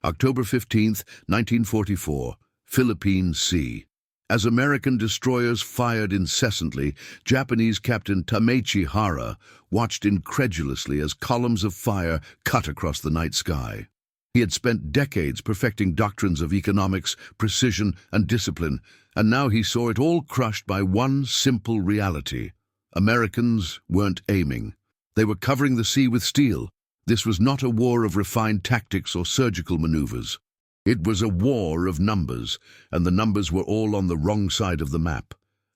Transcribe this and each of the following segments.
October 15, 1944, Philippine Sea. As American destroyers fired incessantly, Japanese Captain Tamechi Hara watched incredulously as columns of fire cut across the night sky. He had spent decades perfecting doctrines of economics, precision, and discipline, and now he saw it all crushed by one simple reality. Americans weren't aiming. They were covering the sea with steel. This was not a war of refined tactics or surgical maneuvers. It was a war of numbers, and the numbers were all on the wrong side of the map.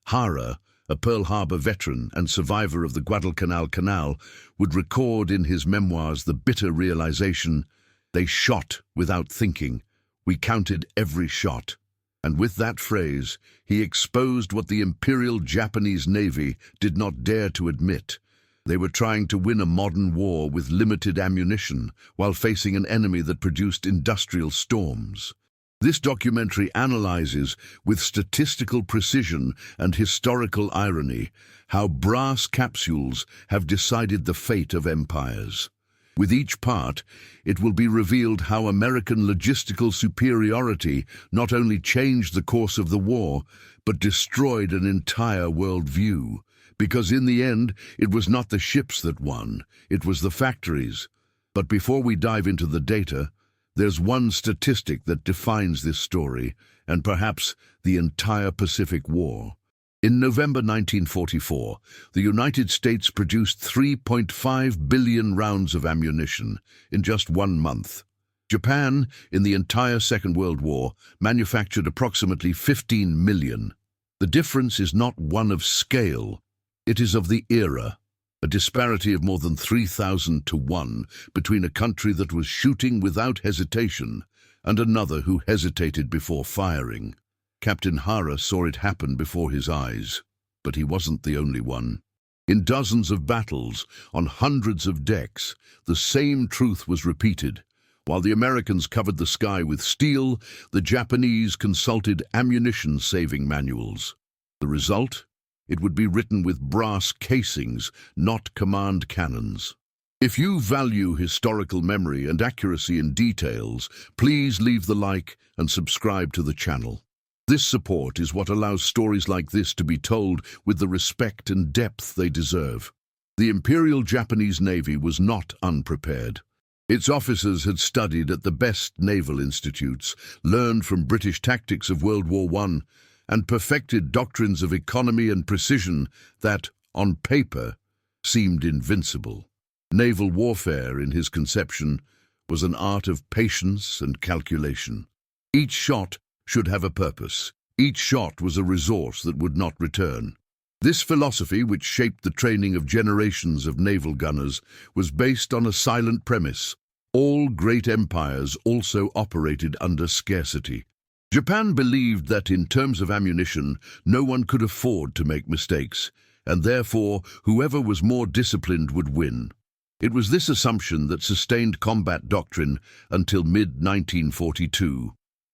Hara, a Pearl Harbor veteran and survivor of the Guadalcanal Canal, would record in his memoirs the bitter realization: "They shot without thinking. We counted every shot." And with that phrase, he exposed what the Imperial Japanese Navy did not dare to admit. They were trying to win a modern war with limited ammunition while facing an enemy that produced industrial storms. This documentary analyzes, with statistical precision and historical irony, how brass capsules have decided the fate of empires. With each part, it will be revealed how American logistical superiority not only changed the course of the war, but destroyed an entire worldview. Because in the end, it was not the ships that won, it was the factories. But before we dive into the data, there's one statistic that defines this story, and perhaps the entire Pacific War. In November 1944, the United States produced 3.5 billion rounds of ammunition in just 1 month. Japan, in the entire Second World War, manufactured approximately 15 million. The difference is not one of scale. It is of the era, a disparity of more than 3,000 to 1 between a country that was shooting without hesitation and another who hesitated before firing. Captain Hara saw it happen before his eyes, but he wasn't the only one. In dozens of battles, on hundreds of decks, the same truth was repeated. While the Americans covered the sky with steel, the Japanese consulted ammunition-saving manuals. The result? It would be written with brass casings, not command cannons. If you value historical memory and accuracy in details, please leave the like and subscribe to the channel. This support is what allows stories like this to be told with the respect and depth they deserve. The Imperial Japanese Navy was not unprepared. Its officers had studied at the best naval institutes, learned from British tactics of World War I, and perfected doctrines of economy and precision that, on paper, seemed invincible. Naval warfare, in his conception, was an art of patience and calculation. Each shot should have a purpose. Each shot was a resource that would not return. This philosophy, which shaped the training of generations of naval gunners, was based on a silent premise: all great empires also operated under scarcity. Japan believed that in terms of ammunition, no one could afford to make mistakes, and therefore whoever was more disciplined would win. It was this assumption that sustained combat doctrine until mid-1942.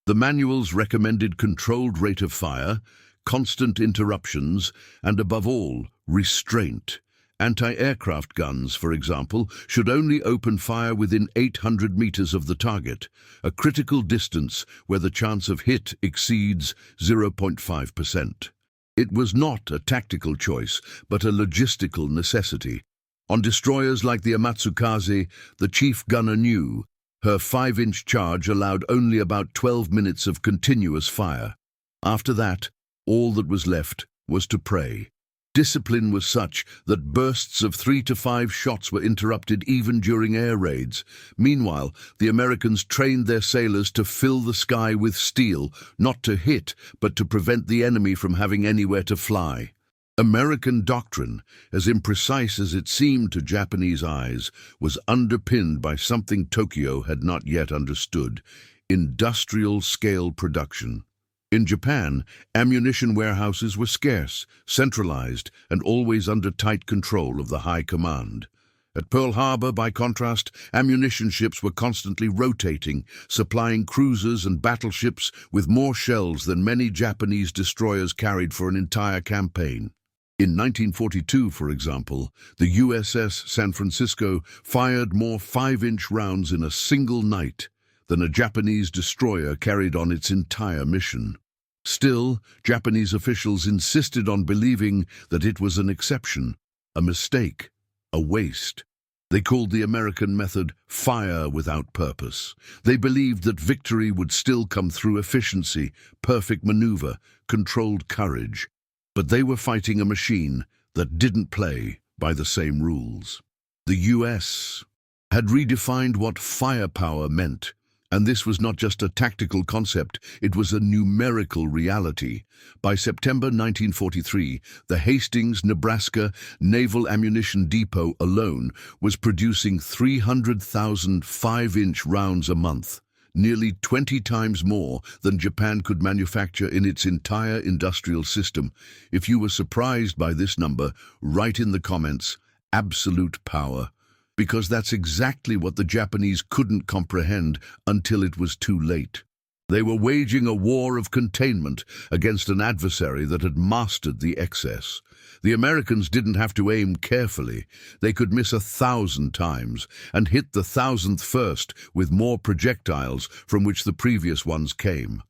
The manuals recommended controlled rate of fire, constant interruptions, and above all, restraint. Anti-aircraft guns, for example, should only open fire within 800 meters of the target, a critical distance where the chance of hit exceeds 0.5%. It was not a tactical choice, but a logistical necessity. On destroyers like the Amatsukaze, the chief gunner knew her 5-inch charge allowed only about 12 minutes of continuous fire. After that, all that was left was to pray. Discipline was such that bursts of 3 to 5 shots were interrupted even during air raids. Meanwhile, the Americans trained their sailors to fill the sky with steel, not to hit, but to prevent the enemy from having anywhere to fly. American doctrine, as imprecise as it seemed to Japanese eyes, was underpinned by something Tokyo had not yet understood: industrial-scale production. In Japan, ammunition warehouses were scarce, centralized, and always under tight control of the High Command. At Pearl Harbor, by contrast, ammunition ships were constantly rotating, supplying cruisers and battleships with more shells than many Japanese destroyers carried for an entire campaign. In 1942, for example, the USS San Francisco fired more 5-inch rounds in a single night than a Japanese destroyer carried on its entire mission. Still, Japanese officials insisted on believing that it was an exception, a mistake, a waste. They called the American method fire without purpose. They believed that victory would still come through efficiency, perfect maneuver, controlled courage. But they were fighting a machine that didn't play by the same rules. The US had redefined what firepower meant, and this was not just a tactical concept, it was a numerical reality. By September 1943, the Hastings, Nebraska Naval Ammunition Depot alone was producing 300,000 5-inch rounds a month, nearly 20 times more than Japan could manufacture in its entire industrial system. If you were surprised by this number, write in the comments, absolute power. Because that's exactly what the Japanese couldn't comprehend until it was too late. They were waging a war of containment against an adversary that had mastered the excess. The Americans didn't have to aim carefully. They could miss 1,000 times and hit the 1,000th first with more projectiles from which the previous ones came.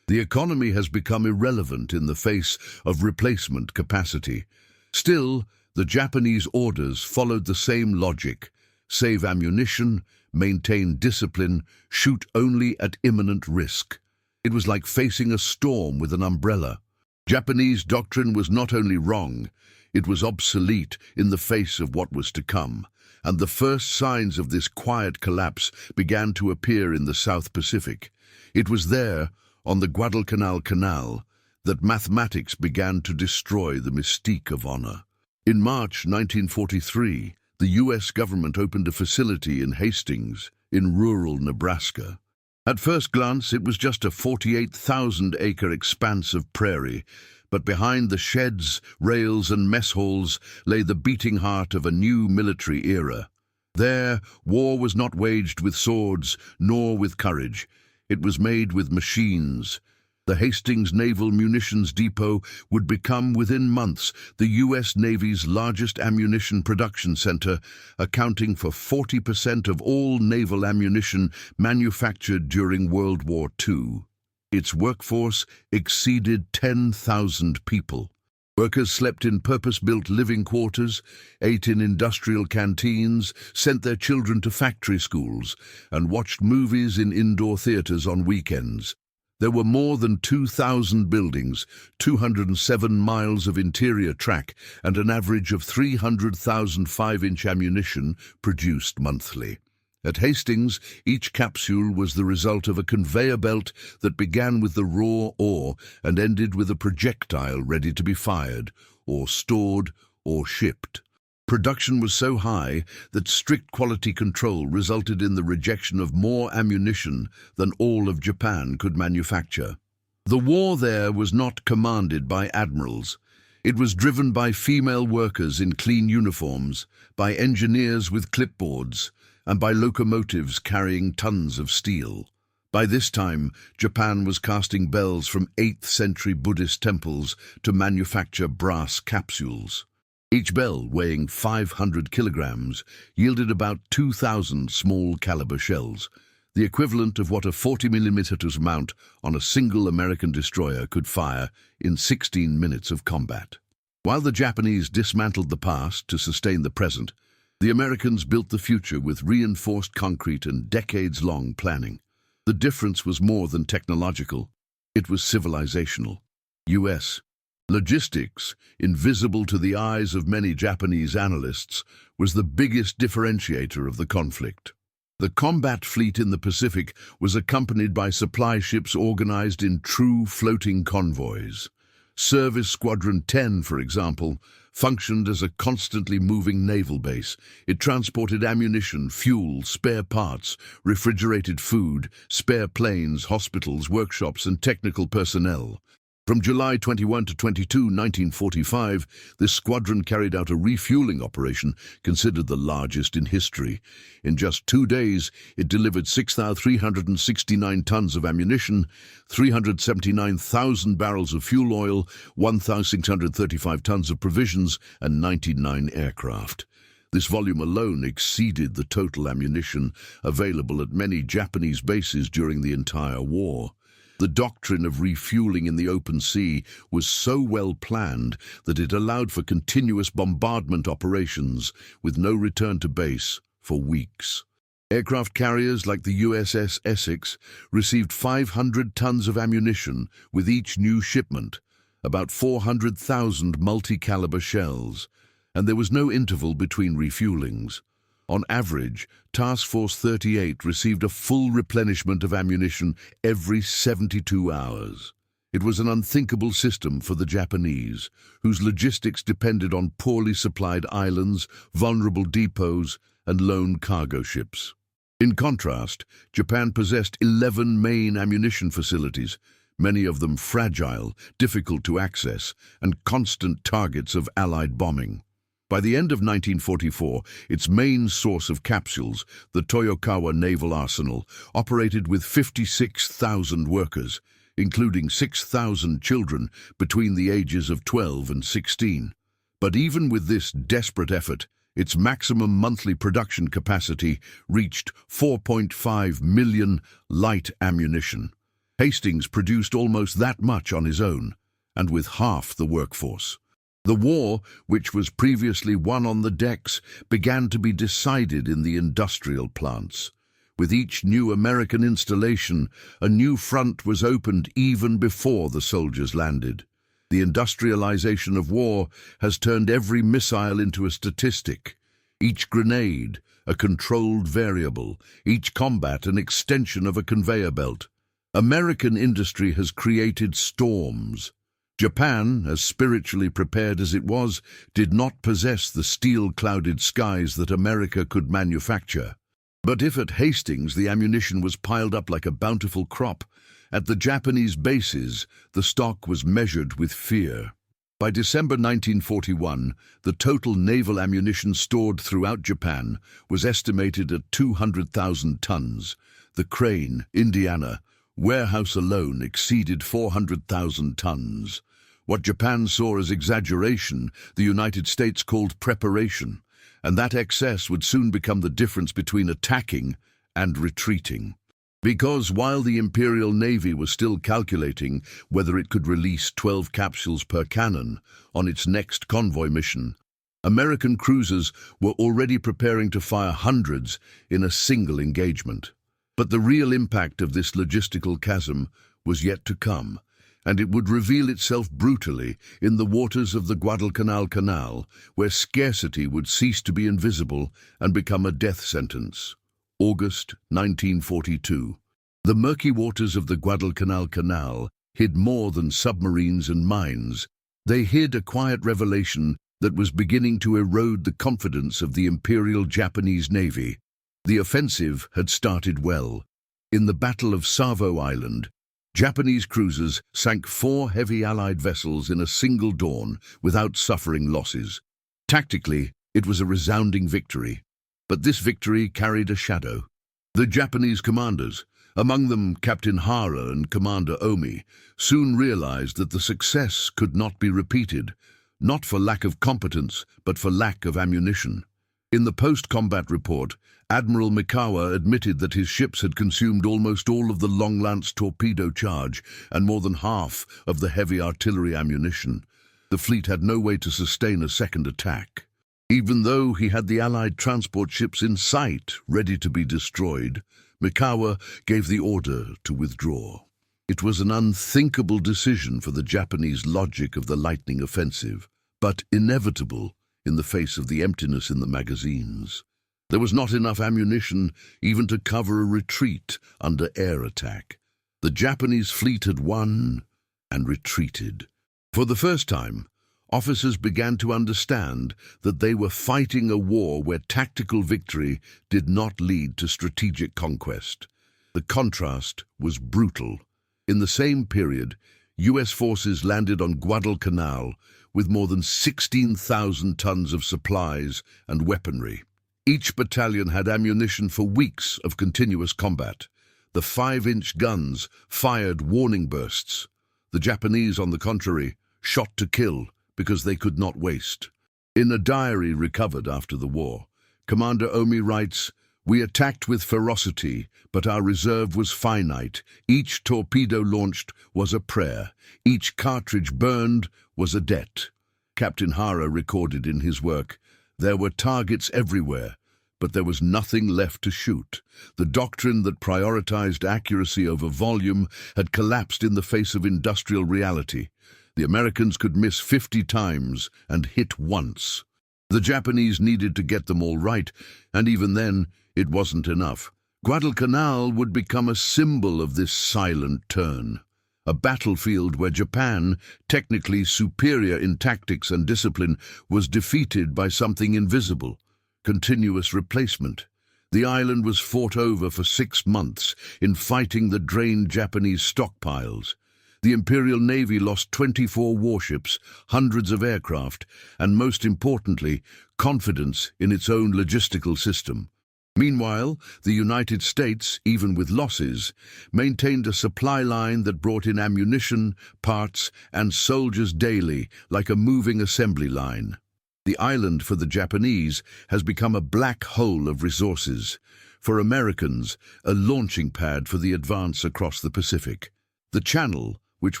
The economy has become irrelevant in the face of replacement capacity. Still, the Japanese orders followed the same logic. Save ammunition, maintain discipline, shoot only at imminent risk. It was like facing a storm with an umbrella. Japanese doctrine was not only wrong, it was obsolete in the face of what was to come, and the first signs of this quiet collapse began to appear in the South Pacific. It was there, on the Guadalcanal Canal, that mathematics began to destroy the mystique of honor. In March 1943, the U.S. government opened a facility in Hastings, in rural Nebraska. At first glance, it was just a 48,000-acre expanse of prairie, but behind the sheds, rails, and mess halls lay the beating heart of a new military era. There, war was not waged with swords, nor with courage. It was made with machines. The Hastings Naval Munitions Depot would become, within months, the U.S. Navy's largest ammunition production center, accounting for 40% of all naval ammunition manufactured during World War II. Its workforce exceeded 10,000 people. Workers slept in purpose-built living quarters, ate in industrial canteens, sent their children to factory schools, and watched movies in indoor theaters on weekends. There were more than 2,000 buildings, 207 miles of interior track, and an average of 300,000 5-inch ammunition produced monthly. At Hastings, each capsule was the result of a conveyor belt that began with the raw ore and ended with a projectile ready to be fired, or stored, or shipped. Production was so high that strict quality control resulted in the rejection of more ammunition than all of Japan could manufacture. The war there was not commanded by admirals. It was driven by female workers in clean uniforms, by engineers with clipboards, and by locomotives carrying tons of steel. By this time, Japan was casting bells from 8th century Buddhist temples to manufacture brass capsules. Each bell, weighing 500 kilograms, yielded about 2,000 small-caliber shells, the equivalent of what a 40mm mount on a single American destroyer could fire in 16 minutes of combat. While the Japanese dismantled the past to sustain the present, the Americans built the future with reinforced concrete and decades-long planning. The difference was more than technological. It was civilizational. U.S. Logistics, invisible to the eyes of many Japanese analysts, was the biggest differentiator of the conflict. The combat fleet in the Pacific was accompanied by supply ships organized in true floating convoys. Service Squadron 10, for example, functioned as a constantly moving naval base. It transported ammunition, fuel, spare parts, refrigerated food, spare planes, hospitals, workshops, and technical personnel. From July 21 to 22, 1945, this squadron carried out a refueling operation considered the largest in history. In just 2 days, it delivered 6,369 tons of ammunition, 379,000 barrels of fuel oil, 1,635 tons of provisions, and 99 aircraft. This volume alone exceeded the total ammunition available at many Japanese bases during the entire war. The doctrine of refueling in the open sea was so well planned that it allowed for continuous bombardment operations with no return to base for weeks. Aircraft carriers like the USS Essex received 500 tons of ammunition with each new shipment, about 400,000 multi-caliber shells, and there was no interval between refuelings. On average, Task Force 38 received a full replenishment of ammunition every 72 hours. It was an unthinkable system for the Japanese, whose logistics depended on poorly supplied islands, vulnerable depots, and lone cargo ships. In contrast, Japan possessed 11 main ammunition facilities, many of them fragile, difficult to access, and constant targets of Allied bombing. By the end of 1944, its main source of capsules, the Toyokawa Naval Arsenal, operated with 56,000 workers, including 6,000 children between the ages of 12 and 16. But even with this desperate effort, its maximum monthly production capacity reached 4.5 million light ammunition. Hastings produced almost that much on his own, and with half the workforce. The war, which was previously won on the decks, began to be decided in the industrial plants. With each new American installation, a new front was opened even before the soldiers landed. The industrialization of war has turned every missile into a statistic, each grenade a controlled variable, each combat an extension of a conveyor belt. American industry has created storms. Japan, as spiritually prepared as it was, did not possess the steel-clouded skies that America could manufacture. But if at Hastings the ammunition was piled up like a bountiful crop, at the Japanese bases the stock was measured with fear. By December 1941, the total naval ammunition stored throughout Japan was estimated at 200,000 tons. The Crane, Indiana, warehouse alone exceeded 400,000 tons. What Japan saw as exaggeration, the United States called preparation, and that excess would soon become the difference between attacking and retreating. Because while the Imperial Navy was still calculating whether it could release 12 capsules per cannon on its next convoy mission, American cruisers were already preparing to fire hundreds in a single engagement. But the real impact of this logistical chasm was yet to come, and it would reveal itself brutally in the waters of the Guadalcanal Canal, where scarcity would cease to be invisible and become a death sentence. August 1942. The murky waters of the Guadalcanal Canal hid more than submarines and mines. They hid a quiet revelation that was beginning to erode the confidence of the Imperial Japanese Navy. The offensive had started well. In the Battle of Savo Island, Japanese cruisers sank 4 heavy Allied vessels in a single dawn without suffering losses. Tactically, it was a resounding victory. But this victory carried a shadow. The Japanese commanders, among them Captain Hara and Commander Omi, soon realized that the success could not be repeated, not for lack of competence, but for lack of ammunition. In the post-combat report, Admiral Mikawa admitted that his ships had consumed almost all of the long-lance torpedo charge and more than half of the heavy artillery ammunition. The fleet had no way to sustain a second attack. Even though he had the Allied transport ships in sight, ready to be destroyed, Mikawa gave the order to withdraw. It was an unthinkable decision for the Japanese logic of the lightning offensive, but inevitable in the face of the emptiness in the magazines. There was not enough ammunition even to cover a retreat under air attack. The Japanese fleet had won and retreated. For the first time, officers began to understand that they were fighting a war where tactical victory did not lead to strategic conquest. The contrast was brutal. In the same period, U.S. forces landed on Guadalcanal with more than 16,000 tons of supplies and weaponry. Each battalion had ammunition for weeks of continuous combat. The 5-inch guns fired warning bursts. The Japanese, on the contrary, shot to kill because they could not waste. In a diary recovered after the war, Commander Omi writes, "We attacked with ferocity, but our reserve was finite. Each torpedo launched was a prayer. Each cartridge burned was a debt." Captain Hara recorded in his work, "There were targets everywhere, but there was nothing left to shoot." The doctrine that prioritized accuracy over volume had collapsed in the face of industrial reality. The Americans could miss 50 times and hit once. The Japanese needed to get them all right, and even then, it wasn't enough. Guadalcanal would become a symbol of this silent turn. A battlefield where Japan, technically superior in tactics and discipline, was defeated by something invisible: continuous replacement. The island was fought over for 6 months in fighting the drained Japanese stockpiles. The Imperial Navy lost 24 warships, hundreds of aircraft, and most importantly, confidence in its own logistical system. Meanwhile, the United States, even with losses, maintained a supply line that brought in ammunition, parts, and soldiers daily, like a moving assembly line. The island, for the Japanese, has become a black hole of resources. For Americans, a launching pad for the advance across the Pacific. The Channel, which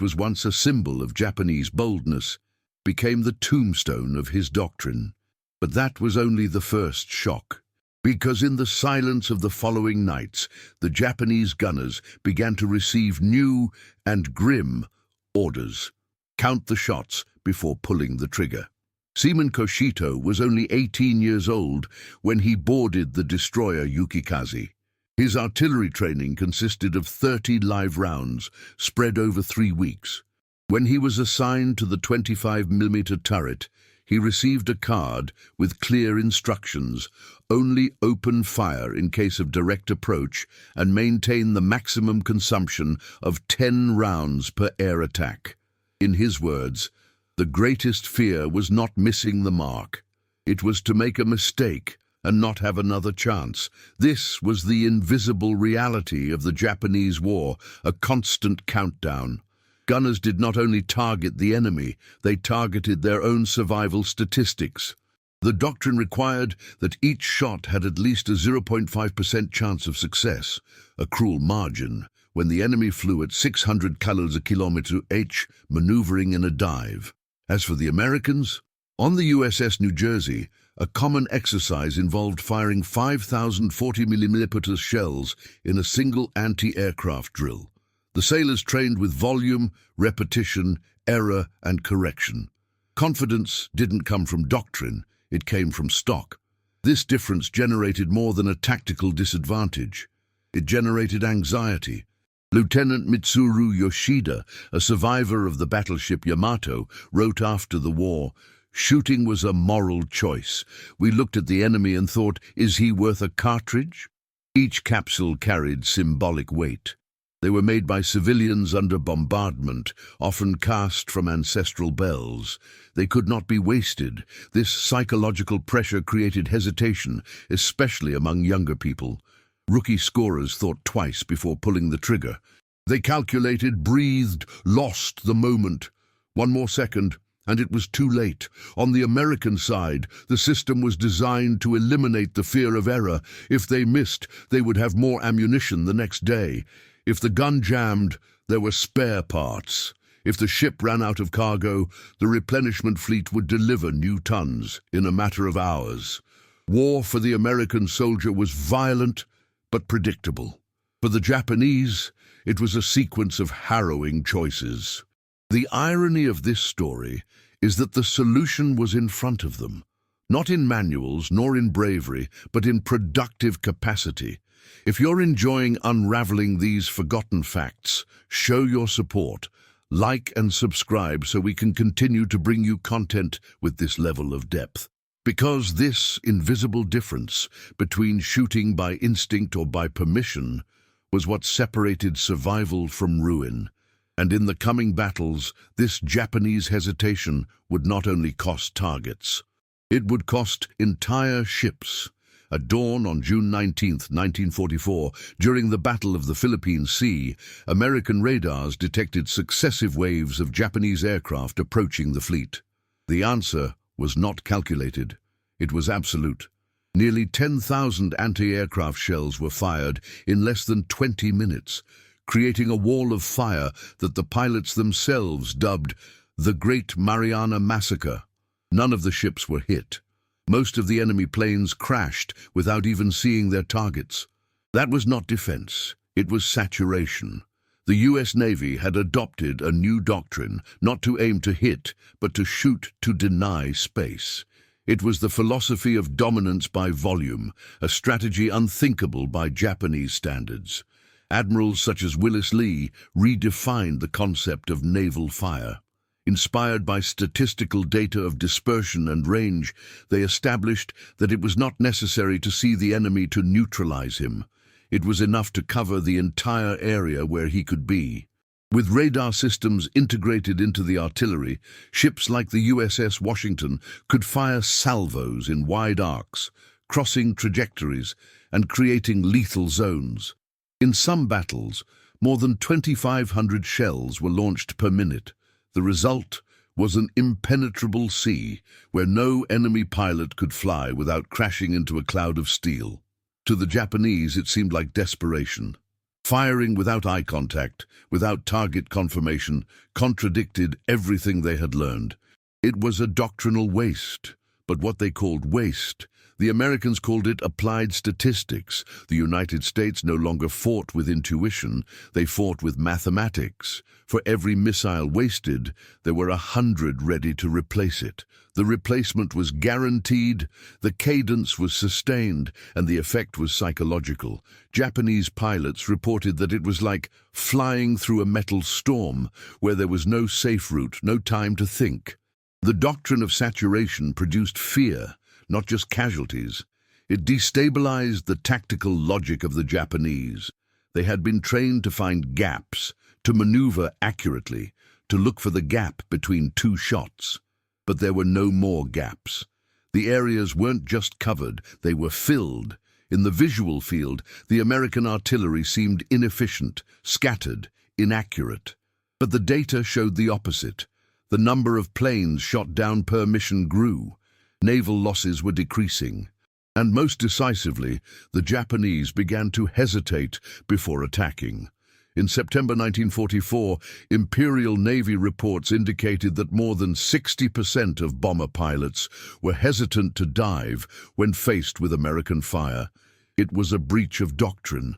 was once a symbol of Japanese boldness, became the tombstone of his doctrine. But that was only the first shock. Because in the silence of the following nights, the Japanese gunners began to receive new and grim orders. Count the shots before pulling the trigger. Seaman Koshito was only 18 years old when he boarded the destroyer Yukikaze. His artillery training consisted of 30 live rounds, spread over 3 weeks. When he was assigned to the 25mm turret, he received a card with clear instructions: only open fire in case of direct approach and maintain the maximum consumption of 10 rounds per air attack. In his words, the greatest fear was not missing the mark. It was to make a mistake and not have another chance. This was the invisible reality of the Japanese war, a constant countdown. Gunners did not only target the enemy, they targeted their own survival statistics. The doctrine required that each shot had at least a 0.5% chance of success, a cruel margin, when the enemy flew at 600 kilometers a kilometer h, maneuvering in a dive. As for the Americans, on the USS New Jersey, a common exercise involved firing 5,000 40mm shells in a single anti-aircraft drill. The sailors trained with volume, repetition, error, and correction. Confidence didn't come from doctrine, it came from stock. This difference generated more than a tactical disadvantage. It generated anxiety. Lieutenant Mitsuru Yoshida, a survivor of the battleship Yamato, wrote after the war, "Shooting was a moral choice. We looked at the enemy and thought, is he worth a cartridge?" Each capsule carried symbolic weight. They were made by civilians under bombardment, often cast from ancestral bells. They could not be wasted. This psychological pressure created hesitation, especially among younger people. Rookie scorers thought twice before pulling the trigger. They calculated, breathed, lost the moment. One more second, and it was too late. On the American side, the system was designed to eliminate the fear of error. If they missed, they would have more ammunition the next day. If the gun jammed, there were spare parts. If the ship ran out of cargo, the replenishment fleet would deliver new tons in a matter of hours. War for the American soldier was violent but predictable. For the Japanese, it was a sequence of harrowing choices. The irony of this story is that the solution was in front of them, not in manuals nor in bravery, but in productive capacity. If you're enjoying unraveling these forgotten facts, show your support. Like and subscribe so we can continue to bring you content with this level of depth. Because this invisible difference between shooting by instinct or by permission was what separated survival from ruin. And in the coming battles, this Japanese hesitation would not only cost targets. It would cost entire ships. At dawn on June 19, 1944, during the Battle of the Philippine Sea, American radars detected successive waves of Japanese aircraft approaching the fleet. The answer was not calculated. It was absolute. Nearly 10,000 anti-aircraft shells were fired in less than 20 minutes, creating a wall of fire that the pilots themselves dubbed the Great Mariana Massacre. None of the ships were hit. Most of the enemy planes crashed without even seeing their targets. That was not defense, it was saturation. The US Navy had adopted a new doctrine, not to aim to hit, but to shoot to deny space. It was the philosophy of dominance by volume, a strategy unthinkable by Japanese standards. Admirals such as Willis Lee redefined the concept of naval fire. Inspired by statistical data of dispersion and range, they established that it was not necessary to see the enemy to neutralize him. It was enough to cover the entire area where he could be. With radar systems integrated into the artillery, ships like the USS Washington could fire salvos in wide arcs, crossing trajectories and creating lethal zones. In some battles, more than 2,500 shells were launched per minute. The result was an impenetrable sea where no enemy pilot could fly without crashing into a cloud of steel. To the Japanese, it seemed like desperation. Firing without eye contact, without target confirmation, contradicted everything they had learned. It was a doctrinal waste, but what they called waste, the Americans called it applied statistics. The United States no longer fought with intuition, they fought with mathematics. For every missile wasted, there were 100 ready to replace it. The replacement was guaranteed, the cadence was sustained, and the effect was psychological. Japanese pilots reported that it was like flying through a metal storm, where there was no safe route, no time to think. The doctrine of saturation produced fear, not just casualties. It destabilized the tactical logic of the Japanese. They had been trained to find gaps, to maneuver accurately, to look for the gap between two shots. But there were no more gaps. The areas weren't just covered, they were filled. In the visual field, the American artillery seemed inefficient, scattered, inaccurate. But the data showed the opposite. The number of planes shot down per mission grew. Naval losses were decreasing. And most decisively, the Japanese began to hesitate before attacking. In September 1944, Imperial Navy reports indicated that more than 60% of bomber pilots were hesitant to dive when faced with American fire. It was a breach of doctrine.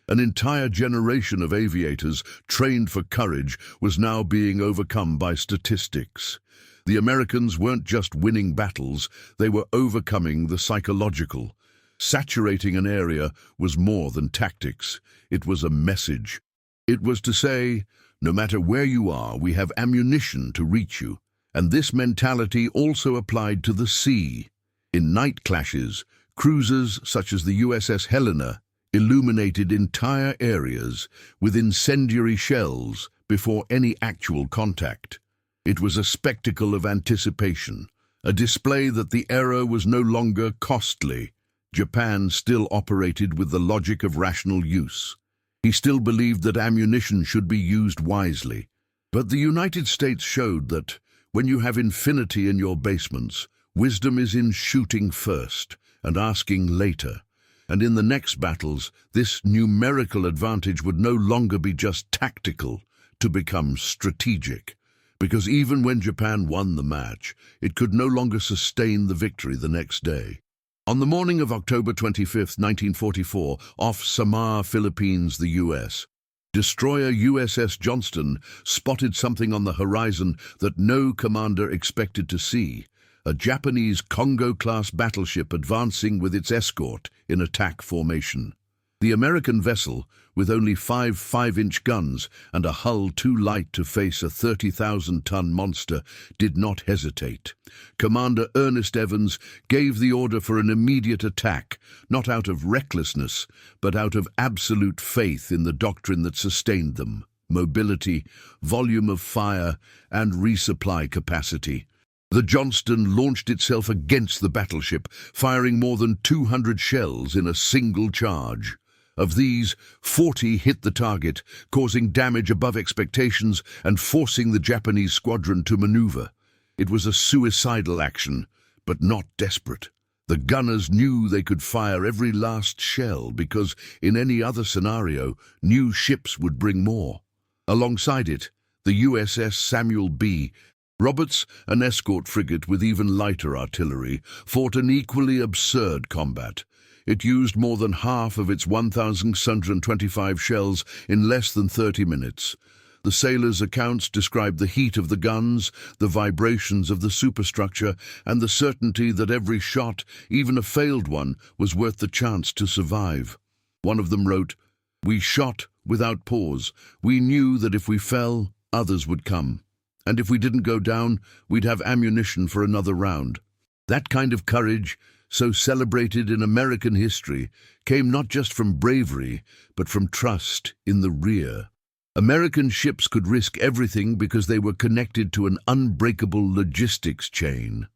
An entire generation of aviators trained for courage was now being overcome by statistics. The Americans weren't just winning battles, they were overcoming the psychological. Saturating an area was more than tactics, it was a message. It was to say, no matter where you are, we have ammunition to reach you. And this mentality also applied to the sea. In night clashes, cruisers such as the USS Helena illuminated entire areas with incendiary shells before any actual contact. It was a spectacle of anticipation, a display that the era was no longer costly. Japan still operated with the logic of rational use. He still believed that ammunition should be used wisely. But the United States showed that, when you have infinity in your basements, wisdom is in shooting first and asking later. And in the next battles, this numerical advantage would no longer be just tactical, to become strategic. Because even when Japan won the match, it could no longer sustain the victory the next day. On the morning of October 25, 1944, off Samar, Philippines, the U.S., destroyer USS Johnston spotted something on the horizon that no commander expected to see: a Japanese Congo-class battleship advancing with its escort in attack formation. The American vessel, with only 5 5-inch guns and a hull too light to face a 30,000-ton monster, did not hesitate. Commander Ernest Evans gave the order for an immediate attack, not out of recklessness, but out of absolute faith in the doctrine that sustained them: mobility, volume of fire, and resupply capacity. The Johnston launched itself against the battleship, firing more than 200 shells in a single charge. Of these, 40 hit the target, causing damage above expectations and forcing the Japanese squadron to maneuver. It was a suicidal action, but not desperate. The gunners knew they could fire every last shell because, in any other scenario, new ships would bring more. Alongside it, the USS Samuel B. Roberts, an escort frigate with even lighter artillery, fought an equally absurd combat. It used more than half of its 1,625 shells in less than 30 minutes. The sailors' accounts described the heat of the guns, the vibrations of the superstructure, and the certainty that every shot, even a failed one, was worth the chance to survive. One of them wrote, "We shot without pause. We knew that if we fell, others would come. And if we didn't go down, we'd have ammunition for another round." That kind of courage, so celebrated in American history, came not just from bravery, but from trust in the rear. American ships could risk everything because they were connected to an unbreakable logistics chain.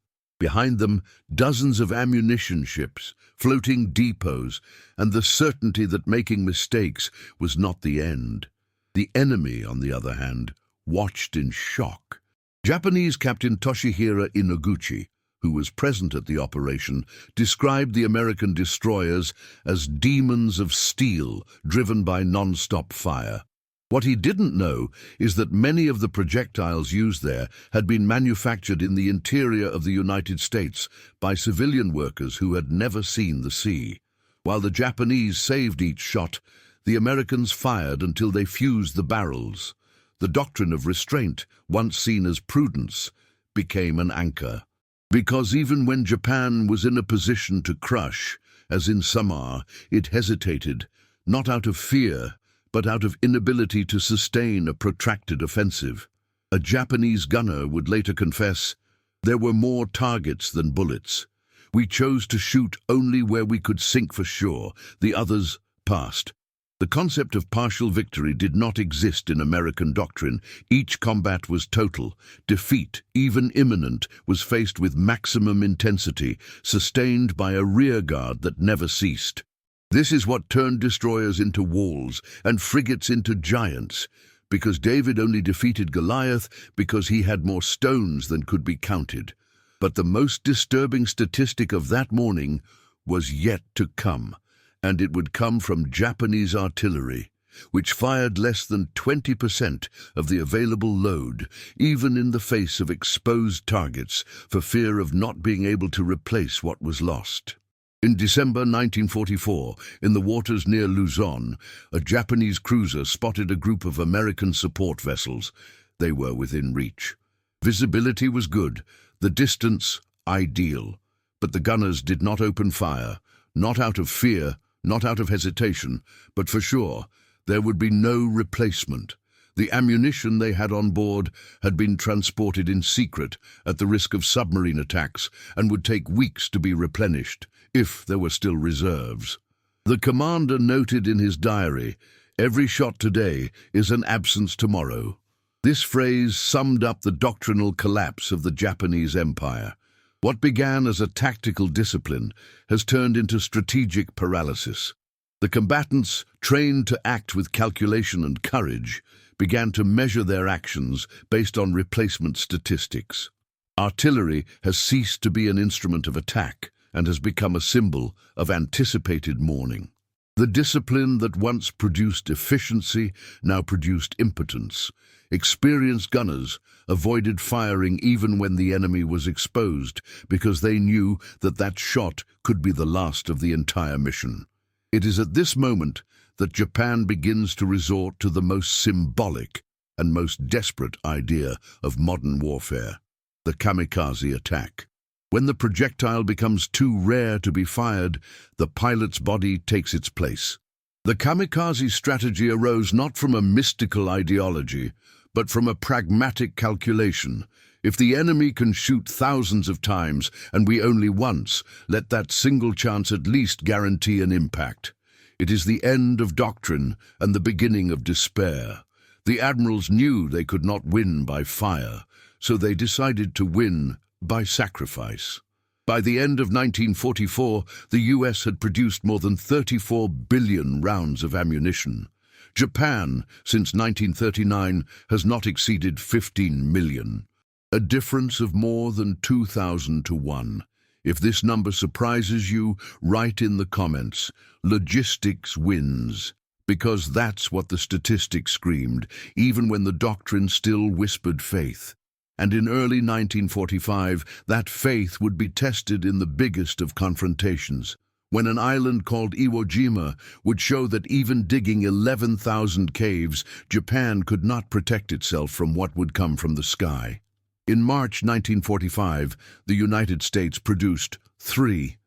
Behind them, dozens of ammunition ships, floating depots, and the certainty that making mistakes was not the end. The enemy, on the other hand, watched in shock. Japanese Captain Toshihiro Inoguchi, who was present at the operation, described the American destroyers as demons of steel driven by non-stop fire. What he didn't know is that many of the projectiles used there had been manufactured in the interior of the United States by civilian workers who had never seen the sea. While the Japanese saved each shot, the Americans fired until they fused the barrels. The doctrine of restraint, once seen as prudence, became an anchor. Because even when Japan was in a position to crush, as in Samar, it hesitated, not out of fear, but out of inability to sustain a protracted offensive. A Japanese gunner would later confess, "There were more targets than bullets. We chose to shoot only where we could sink for sure, the others passed." The concept of partial victory did not exist in American doctrine. Each combat was total. Defeat, even imminent, was faced with maximum intensity, sustained by a rearguard that never ceased. This is what turned destroyers into walls and frigates into giants, because David only defeated Goliath because he had more stones than could be counted. But the most disturbing statistic of that morning was yet to come, and it would come from Japanese artillery, which fired less than 20% of the available load, even in the face of exposed targets, for fear of not being able to replace what was lost. In December 1944, in the waters near Luzon, a Japanese cruiser spotted a group of American support vessels. They were within reach. Visibility was good, the distance ideal, but the gunners did not open fire, not out of fear, not out of hesitation, but for sure. There would be no replacement. The ammunition they had on board had been transported in secret at the risk of submarine attacks and would take weeks to be replenished, if there were still reserves. The commander noted in his diary, "Every shot today is an absence tomorrow." This phrase summed up the doctrinal collapse of the Japanese Empire. What began as a tactical discipline has turned into strategic paralysis. The combatants, trained to act with calculation and courage, began to measure their actions based on replacement statistics. Artillery has ceased to be an instrument of attack and has become a symbol of anticipated mourning. The discipline that once produced efficiency now produced impotence. Experienced gunners avoided firing even when the enemy was exposed because they knew that that shot could be the last of the entire mission. It is at this moment that Japan begins to resort to the most symbolic and most desperate idea of modern warfare, the kamikaze attack. When the projectile becomes too rare to be fired, the pilot's body takes its place. The kamikaze strategy arose not from a mystical ideology, but from a pragmatic calculation. If the enemy can shoot thousands of times and we only once, let that single chance at least guarantee an impact. It is the end of doctrine and the beginning of despair. The admirals knew they could not win by fire, so they decided to win by sacrifice. By the end of 1944, the US had produced more than 34 billion rounds of ammunition. Japan, since 1939, has not exceeded 15 million. A difference of more than 2,000 to 1. If this number surprises you, write in the comments, logistics wins. Because that's what the statistics screamed, even when the doctrine still whispered faith. And in early 1945, that faith would be tested in the biggest of confrontations, when an island called Iwo Jima would show that even digging 11,000 caves, Japan could not protect itself from what would come from the sky. In March 1945, the United States produced 5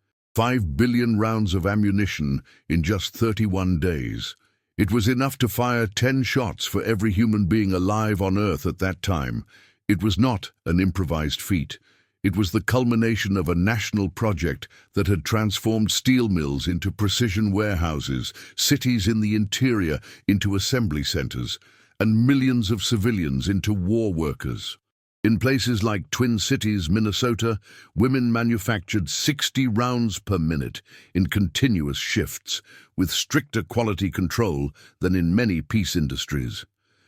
billion rounds of ammunition in just 31 days. It was enough to fire 10 shots for every human being alive on Earth at that time. It was not an improvised feat. It was the culmination of a national project that had transformed steel mills into precision warehouses, cities in the interior into assembly centers, and millions of civilians into war workers. In places like Twin Cities, Minnesota, women manufactured 60 rounds per minute in continuous shifts, with stricter quality control than in many peace industries.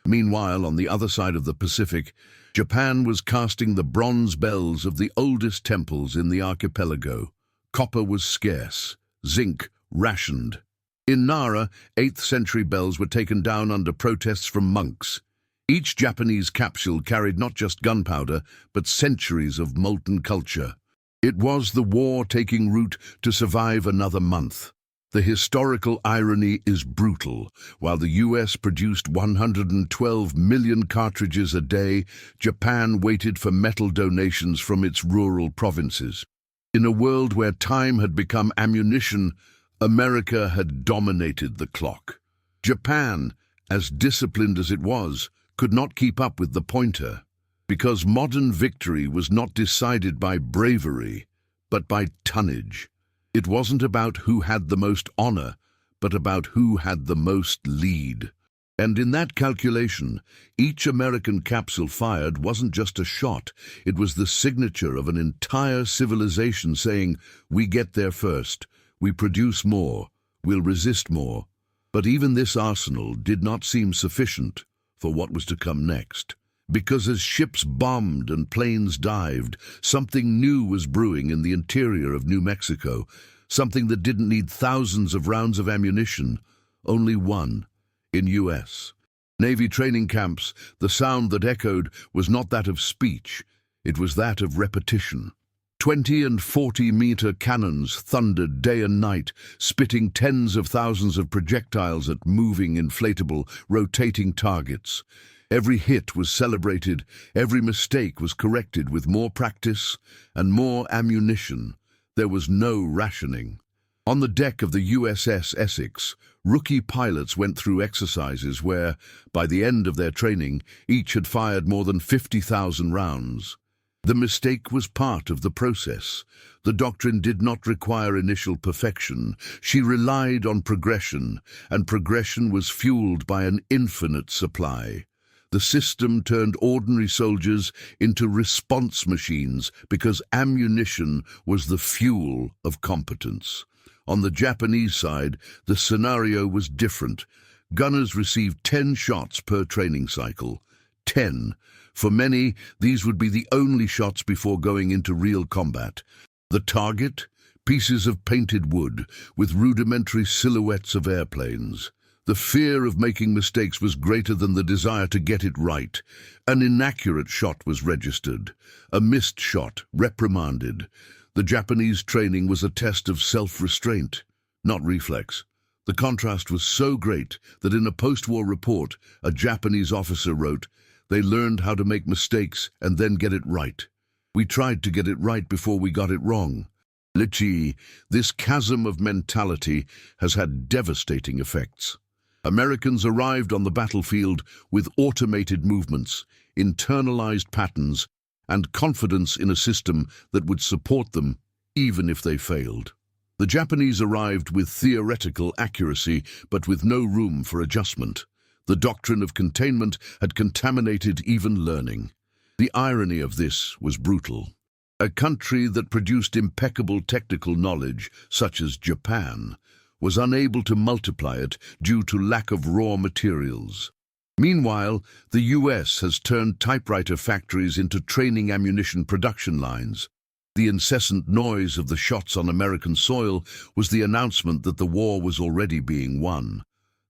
Meanwhile, on the other side of the Pacific, Japan was casting the bronze bells of the oldest temples in the archipelago. Copper was scarce, zinc rationed. In Nara, 8th century bells were taken down under protests from monks. Each Japanese capsule carried not just gunpowder, but centuries of molten culture. It was the war taking root to survive another month. The historical irony is brutal. While the US produced 112 million cartridges a day, Japan waited for metal donations from its rural provinces. In a world where time had become ammunition, America had dominated the clock. Japan, as disciplined as it was, could not keep up with the pointer, because modern victory was not decided by bravery, but by tonnage. It wasn't about who had the most honor, but about who had the most lead. And in that calculation, each American capsule fired wasn't just a shot, it was the signature of an entire civilization saying, "We get there first, we produce more, we'll resist more." But even this arsenal did not seem sufficient for what was to come next. Because as ships bombed and planes dived, something new was brewing in the interior of New Mexico, something that didn't need thousands of rounds of ammunition, only one, in US. Navy training camps, the sound that echoed was not that of speech, it was that of repetition. 20 and 40-meter cannons thundered day and night, spitting tens of thousands of projectiles at moving, inflatable, rotating targets. Every hit was celebrated, every mistake was corrected with more practice and more ammunition. There was no rationing. On the deck of the USS Essex, rookie pilots went through exercises where, by the end of their training, each had fired more than 50,000 rounds. The mistake was part of the process. The doctrine did not require initial perfection. She relied on progression, and progression was fueled by an infinite supply. The system turned ordinary soldiers into response machines because ammunition was the fuel of competence. On the Japanese side, the scenario was different. Gunners received 10 shots per training cycle. 10. For many, these would be the only shots before going into real combat. The target? Pieces of painted wood with rudimentary silhouettes of airplanes. The fear of making mistakes was greater than the desire to get it right. An inaccurate shot was registered. A missed shot, reprimanded. The Japanese training was a test of self-restraint, not reflex. The contrast was so great that in a post-war report, a Japanese officer wrote, "They learned how to make mistakes and then get it right. We tried to get it right before we got it wrong." Literally, this chasm of mentality has had devastating effects. Americans arrived on the battlefield with automated movements, internalized patterns, and confidence in a system that would support them even if they failed. The Japanese arrived with theoretical accuracy, but with no room for adjustment. The doctrine of containment had contaminated even learning. The irony of this was brutal. A country that produced impeccable technical knowledge, such as Japan, was unable to multiply it due to lack of raw materials. Meanwhile, the US has turned typewriter factories into training ammunition production lines. The incessant noise of the shots on American soil was the announcement that the war was already being won,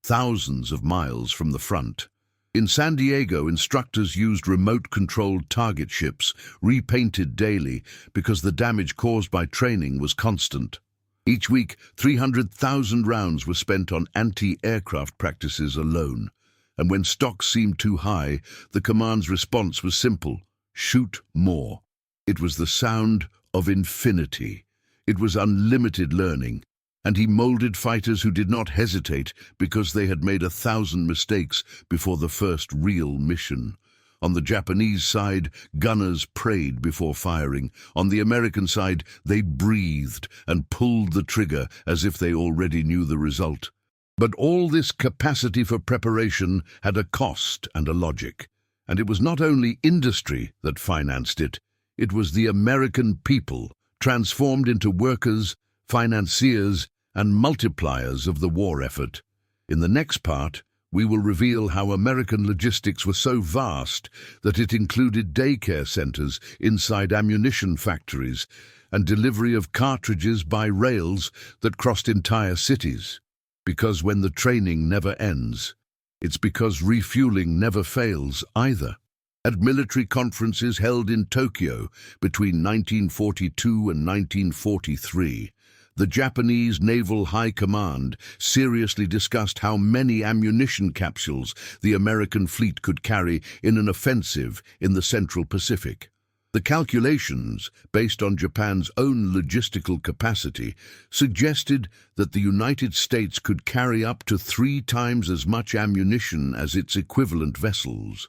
thousands of miles from the front. In San Diego, instructors used remote-controlled target ships, repainted daily, because the damage caused by training was constant. Each week, 300,000 rounds were spent on anti-aircraft practices alone. And when stocks seemed too high, the command's response was simple: shoot more. It was the sound of infinity. It was unlimited learning. And he molded fighters who did not hesitate because they had made 1,000 mistakes before the first real mission. On the Japanese side, gunners prayed before firing. On the American side, they breathed and pulled the trigger as if they already knew the result. But all this capacity for preparation had a cost and a logic. And it was not only industry that financed it. It was the American people, transformed into workers, financiers, and multipliers of the war effort. In the next part, we will reveal how American logistics were so vast that it included daycare centers inside ammunition factories and delivery of cartridges by rails that crossed entire cities. Because when the training never ends, it's because refueling never fails either. At military conferences held in Tokyo between 1942 and 1943, the Japanese Naval High Command seriously discussed how many ammunition capsules the American fleet could carry in an offensive in the Central Pacific. The calculations, based on Japan's own logistical capacity, suggested that the United States could carry up to 3 times as much ammunition as its equivalent vessels.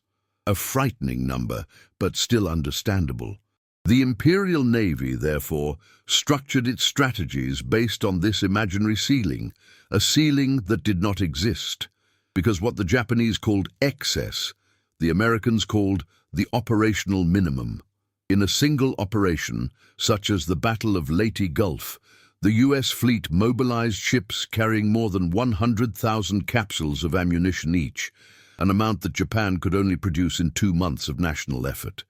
A frightening number, but still understandable. The Imperial Navy, therefore, structured its strategies based on this imaginary ceiling, a ceiling that did not exist, because what the Japanese called excess, the Americans called the operational minimum. In a single operation, such as the Battle of Leyte Gulf, the U.S. fleet mobilized ships carrying more than 100,000 capsules of ammunition each, an amount that Japan could only produce in 2 months of national effort.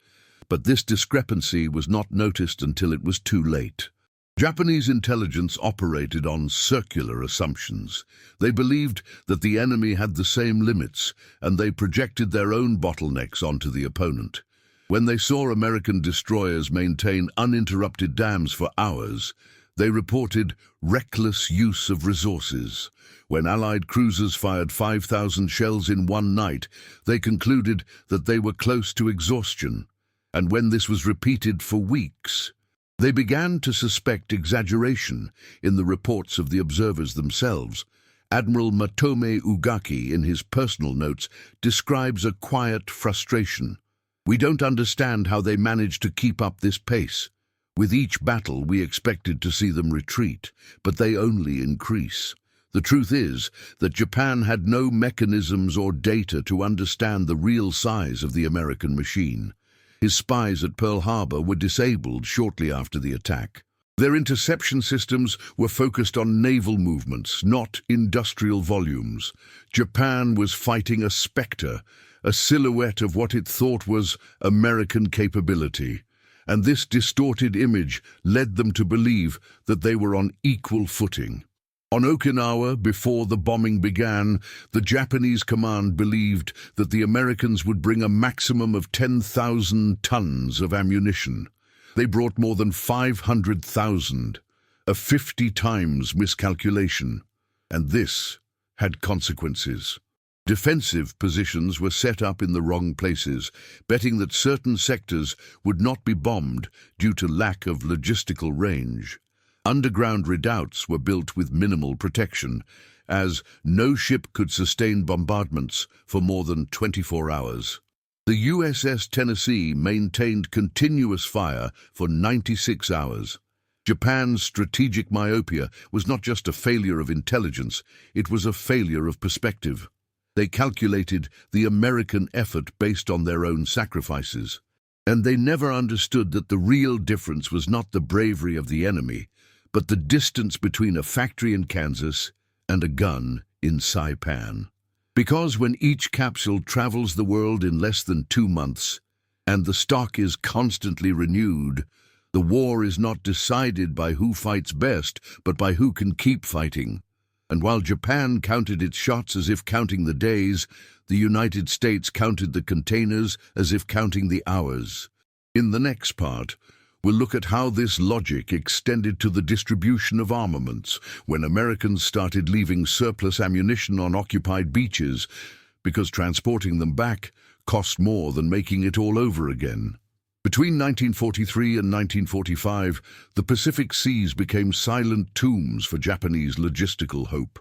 But this discrepancy was not noticed until it was too late. Japanese intelligence operated on circular assumptions. They believed that the enemy had the same limits, and they projected their own bottlenecks onto the opponent. When they saw American destroyers maintain uninterrupted dams for hours, they reported reckless use of resources. When Allied cruisers fired 5,000 shells in one night, they concluded that they were close to exhaustion. And when this was repeated for weeks, they began to suspect exaggeration in the reports of the observers themselves. Admiral Matome Ugaki, in his personal notes, describes a quiet frustration. "We don't understand how they managed to keep up this pace. With each battle, we expected to see them retreat, but they only increase." The truth is that Japan had no mechanisms or data to understand the real size of the American machine. His spies at Pearl Harbor were disabled shortly after the attack. Their interception systems were focused on naval movements, not industrial volumes. Japan was fighting a specter, a silhouette of what it thought was American capability. And this distorted image led them to believe that they were on equal footing. On Okinawa, before the bombing began, the Japanese command believed that the Americans would bring a maximum of 10,000 tons of ammunition. They brought more than 500,000, a 50 times miscalculation. And this had consequences. Defensive positions were set up in the wrong places, betting that certain sectors would not be bombed due to lack of logistical range. Underground redoubts were built with minimal protection, as no ship could sustain bombardments for more than 24 hours. The USS Tennessee maintained continuous fire for 96 hours. Japan's strategic myopia was not just a failure of intelligence, it was a failure of perspective. They calculated the American effort based on their own sacrifices. And they never understood that the real difference was not the bravery of the enemy, but the distance between a factory in Kansas and a gun in Saipan. Because when each capsule travels the world in less than 2 months, and the stock is constantly renewed, the war is not decided by who fights best, but by who can keep fighting. And while Japan counted its shots as if counting the days, the United States counted the containers as if counting the hours. In the next part, we'll look at how this logic extended to the distribution of armaments when Americans started leaving surplus ammunition on occupied beaches because transporting them back cost more than making it all over again. Between 1943 and 1945, the Pacific Seas became silent tombs for Japanese logistical hope.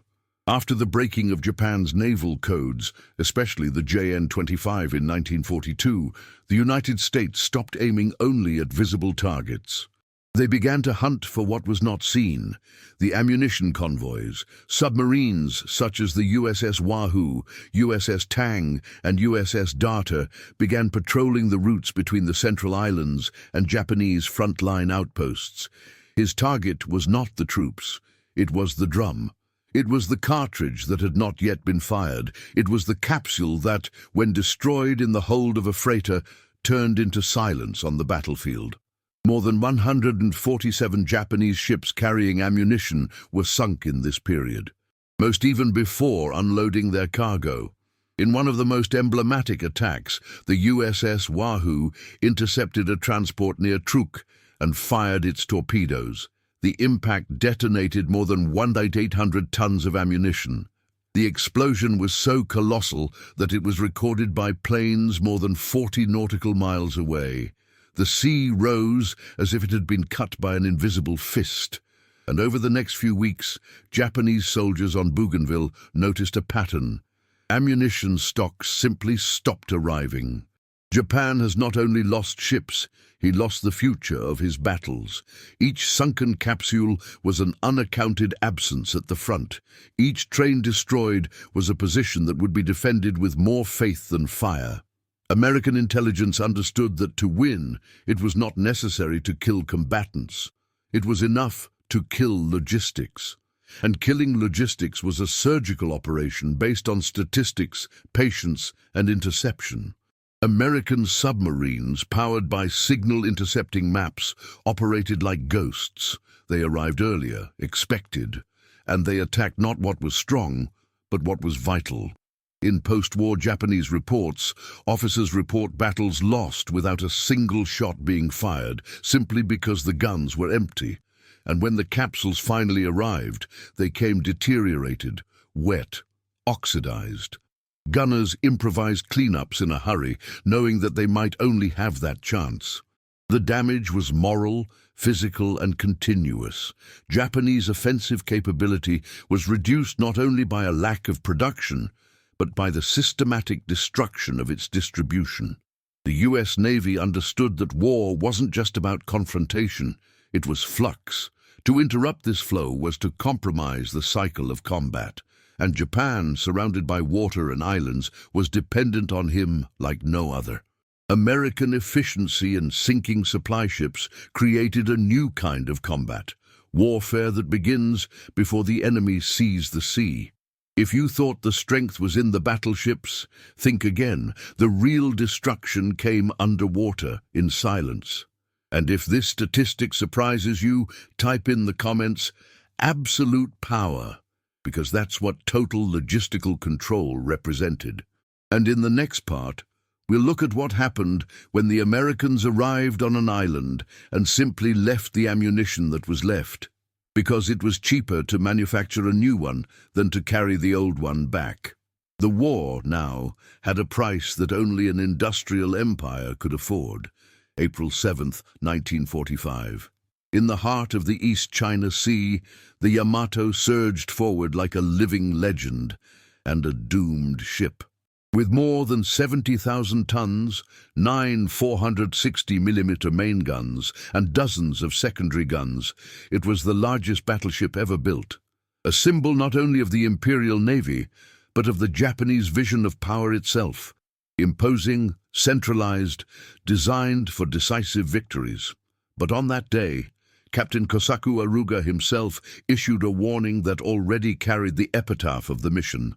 After the breaking of Japan's naval codes, especially the JN-25 in 1942, the United States stopped aiming only at visible targets. They began to hunt for what was not seen. The ammunition convoys, submarines such as the USS Wahoo, USS Tang, and USS Data began patrolling the routes between the Central Islands and Japanese frontline outposts. His target was not the troops. It was the drum. It was the cartridge that had not yet been fired. It was the capsule that, when destroyed in the hold of a freighter, turned into silence on the battlefield. More than 147 Japanese ships carrying ammunition were sunk in this period, most even before unloading their cargo. In one of the most emblematic attacks, the USS Wahoo intercepted a transport near Truk and fired its torpedoes. The impact detonated more than 1,800 tons of ammunition. The explosion was so colossal that it was recorded by planes more than 40 nautical miles away. The sea rose as if it had been cut by an invisible fist, and over the next few weeks, Japanese soldiers on Bougainville noticed a pattern. Ammunition stocks simply stopped arriving. Japan has not only lost ships, he lost the future of his battles. Each sunken capsule was an unaccounted absence at the front. Each train destroyed was a position that would be defended with more faith than fire. American intelligence understood that to win, it was not necessary to kill combatants. It was enough to kill logistics. And killing logistics was a surgical operation based on statistics, patience, and interception. American submarines, powered by signal intercepting maps, operated like ghosts. They arrived earlier, expected, and they attacked not what was strong, but what was vital. In post-war Japanese reports, officers report battles lost without a single shot being fired, simply because the guns were empty. And when the capsules finally arrived, they came deteriorated, wet, oxidized. Gunners improvised cleanups in a hurry, knowing that they might only have that chance. The damage was moral, physical, and continuous. Japanese offensive capability was reduced not only by a lack of production, but by the systematic destruction of its distribution. The US Navy understood that war wasn't just about confrontation, it was flux. To interrupt this flow was to compromise the cycle of combat, and Japan, surrounded by water and islands, was dependent on him like no other. American efficiency in sinking supply ships created a new kind of combat, warfare that begins before the enemy sees the sea. If you thought the strength was in the battleships, think again. The real destruction came underwater, in silence. And if this statistic surprises you, type in the comments, absolute power, because that's what total logistical control represented. And in the next part, we'll look at what happened when the Americans arrived on an island and simply left the ammunition that was left, because it was cheaper to manufacture a new one than to carry the old one back. The war, now, had a price that only an industrial empire could afford. April 7, 1945. In the heart of the East China Sea, the Yamato surged forward like a living legend and a doomed ship. With more than 70,000 tons, 9 460mm main guns, and dozens of secondary guns, it was the largest battleship ever built. A symbol not only of the Imperial Navy, but of the Japanese vision of power itself. Imposing, centralized, designed for decisive victories. But on that day, Captain Kosaku Aruga himself issued a warning that already carried the epitaph of the mission.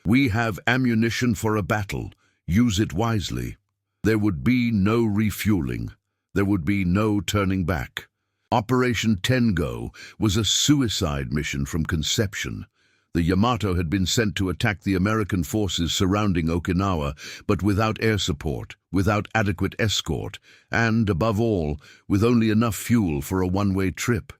"We have ammunition for a battle. Use it wisely." There would be no refueling. There would be no turning back. Operation Tengo was a suicide mission from conception. The Yamato had been sent to attack the American forces surrounding Okinawa, but without air support, without adequate escort, and, above all, with only enough fuel for a one-way trip.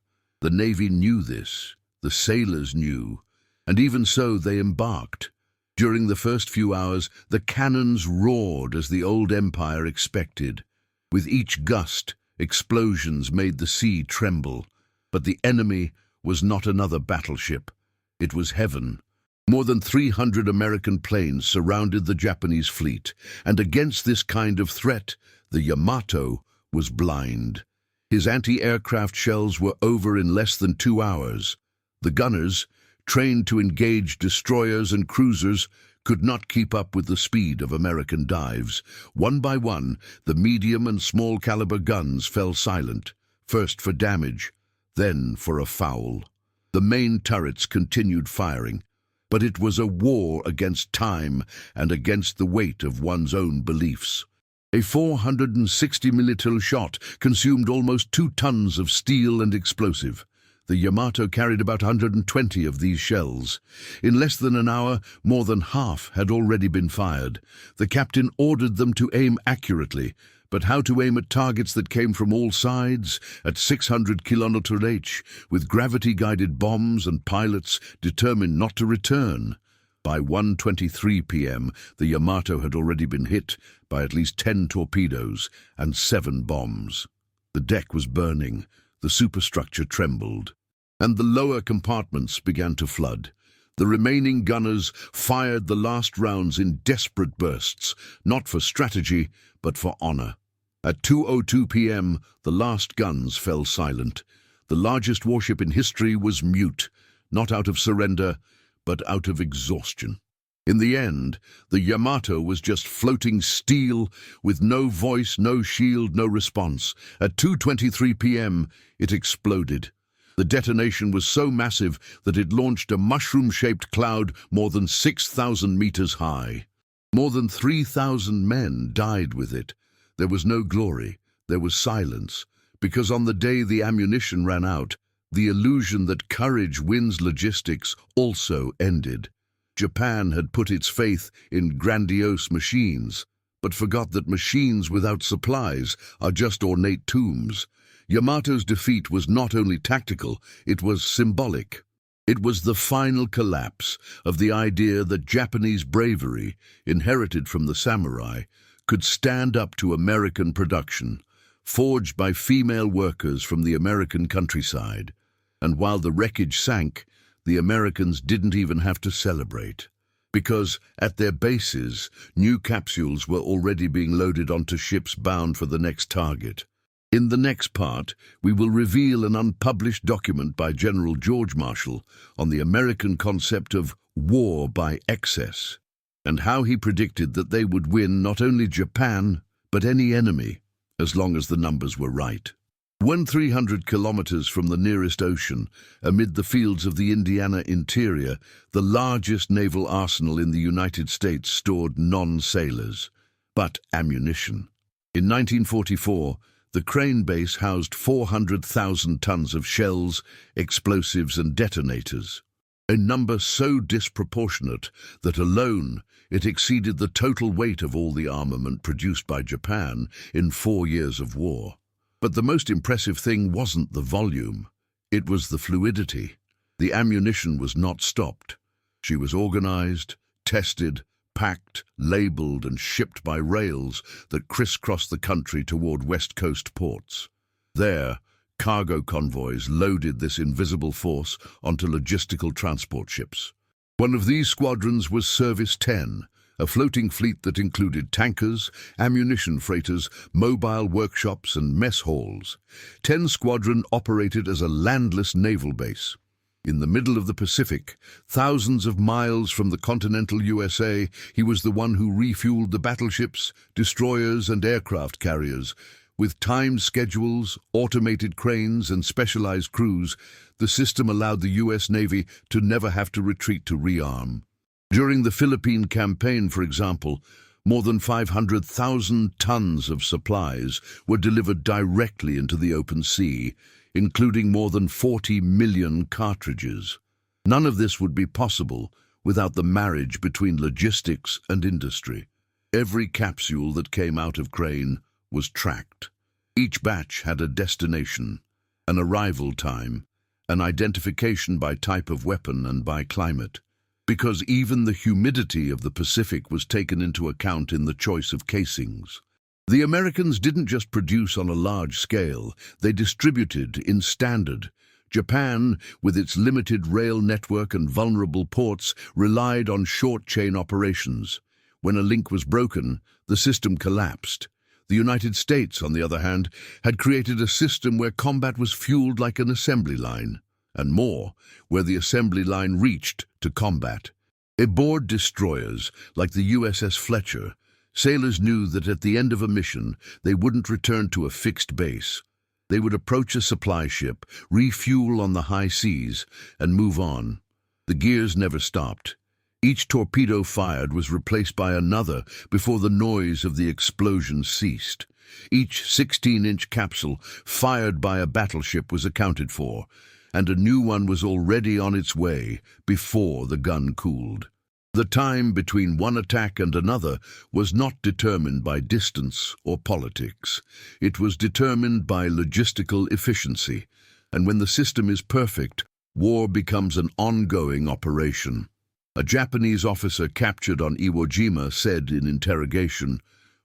The Navy knew this. The sailors knew. And even so, they embarked. During the first few hours, the cannons roared as the old empire expected. With each gust, explosions made the sea tremble. But the enemy was not another battleship. It was heaven. More than 300 American planes surrounded the Japanese fleet, and against this kind of threat, the Yamato was blind. His anti-aircraft shells were over in less than 2 hours. The gunners, trained to engage destroyers and cruisers, could not keep up with the speed of American dives. One by one, the medium and small caliber guns fell silent, first for damage, then for a foul. The main turrets continued firing, but it was a war against time and against the weight of one's own beliefs. A 460 milliton shot consumed almost 2 tons of steel and explosive. The Yamato carried about 120 of these shells. In less than an hour, more than half had already been fired. The captain ordered them to aim accurately, but how to aim at targets that came from all sides, at 600 km/h, with gravity-guided bombs and pilots determined not to return. By 1:23 p.m., the Yamato had already been hit by at least 10 torpedoes and 7 bombs. The deck was burning. The superstructure trembled, and the lower compartments began to flood. The remaining gunners fired the last rounds in desperate bursts, not for strategy, but for honor. At 2:02 p.m., the last guns fell silent. The largest warship in history was mute, not out of surrender, but out of exhaustion. In the end, the Yamato was just floating steel with no voice, no shield, no response. At 2:23 p.m., it exploded. The detonation was so massive that it launched a mushroom-shaped cloud more than 6,000 meters high. More than 3,000 men died with it. There was no glory, there was silence, because on the day the ammunition ran out, the illusion that courage wins logistics also ended. Japan had put its faith in grandiose machines, but forgot that machines without supplies are just ornate tombs. Yamato's defeat was not only tactical, it was symbolic. It was the final collapse of the idea that Japanese bravery, inherited from the samurai, could stand up to American production, forged by female workers from the American countryside. And while the wreckage sank, the Americans didn't even have to celebrate, because at their bases, new capsules were already being loaded onto ships bound for the next target. In the next part, we will reveal an unpublished document by General George Marshall on the American concept of war by excess, and how he predicted that they would win not only Japan, but any enemy, as long as the numbers were right. 300 kilometers from the nearest ocean, amid the fields of the Indiana interior, the largest naval arsenal in the United States stored non-sailors, but ammunition. In 1944, the Crane base housed 400,000 tons of shells, explosives and detonators, a number so disproportionate that alone it exceeded the total weight of all the armament produced by Japan in 4 years of war. But the most impressive thing wasn't the volume, it was the fluidity. The ammunition was not stopped. She was organized, tested, packed, labeled and shipped by rails that crisscrossed the country toward West Coast ports. There, cargo convoys loaded this invisible force onto logistical transport ships. One of these squadrons was Service 10, a floating fleet that included tankers, ammunition freighters, mobile workshops and mess halls. 10 Squadron operated as a landless naval base. In the middle of the Pacific, thousands of miles from the continental USA, he was the one who refueled the battleships, destroyers and aircraft carriers. With timed schedules, automated cranes and specialized crews, the system allowed the U.S. Navy to never have to retreat to rearm. During the Philippine campaign, for example, more than 500,000 tons of supplies were delivered directly into the open sea, including more than 40 million cartridges. None of this would be possible without the marriage between logistics and industry. Every capsule that came out of Crane was tracked. Each batch had a destination, an arrival time, an identification by type of weapon and by climate, because even the humidity of the Pacific was taken into account in the choice of casings. The Americans didn't just produce on a large scale, they distributed in standard. Japan, with its limited rail network and vulnerable ports, relied on short-chain operations. When a link was broken, the system collapsed. The United States, on the other hand, had created a system where combat was fueled like an assembly line, and more, where the assembly line reached to combat. Aboard destroyers, like the USS Fletcher, sailors knew that at the end of a mission, they wouldn't return to a fixed base. They would approach a supply ship, refuel on the high seas, and move on. The gears never stopped. Each torpedo fired was replaced by another before the noise of the explosion ceased. Each 16-inch capsule fired by a battleship was accounted for, and a new one was already on its way before the gun cooled. The time between one attack and another was not determined by distance or politics. It was determined by logistical efficiency, and when the system is perfect, war becomes an ongoing operation. A Japanese officer captured on Iwo Jima said in interrogation,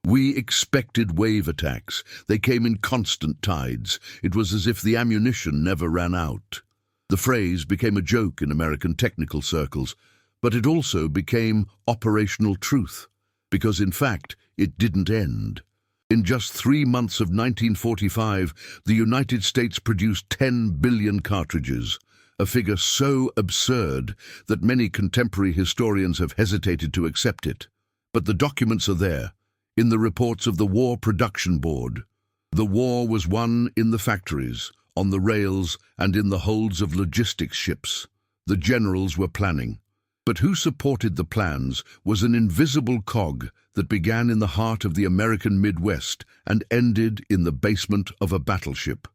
"We expected wave attacks. They came in constant tides. It was as if the ammunition never ran out." The phrase became a joke in American technical circles, but it also became operational truth, because in fact it didn't end. In just 3 months of 1945, the United States produced 10 billion cartridges, a figure so absurd that many contemporary historians have hesitated to accept it. But the documents are there, in the reports of the War Production Board. The war was won in the factories, on the rails, and in the holds of logistics ships. The generals were planning. But who supported the plans was an invisible cog that began in the heart of the American Midwest and ended in the basement of a battleship.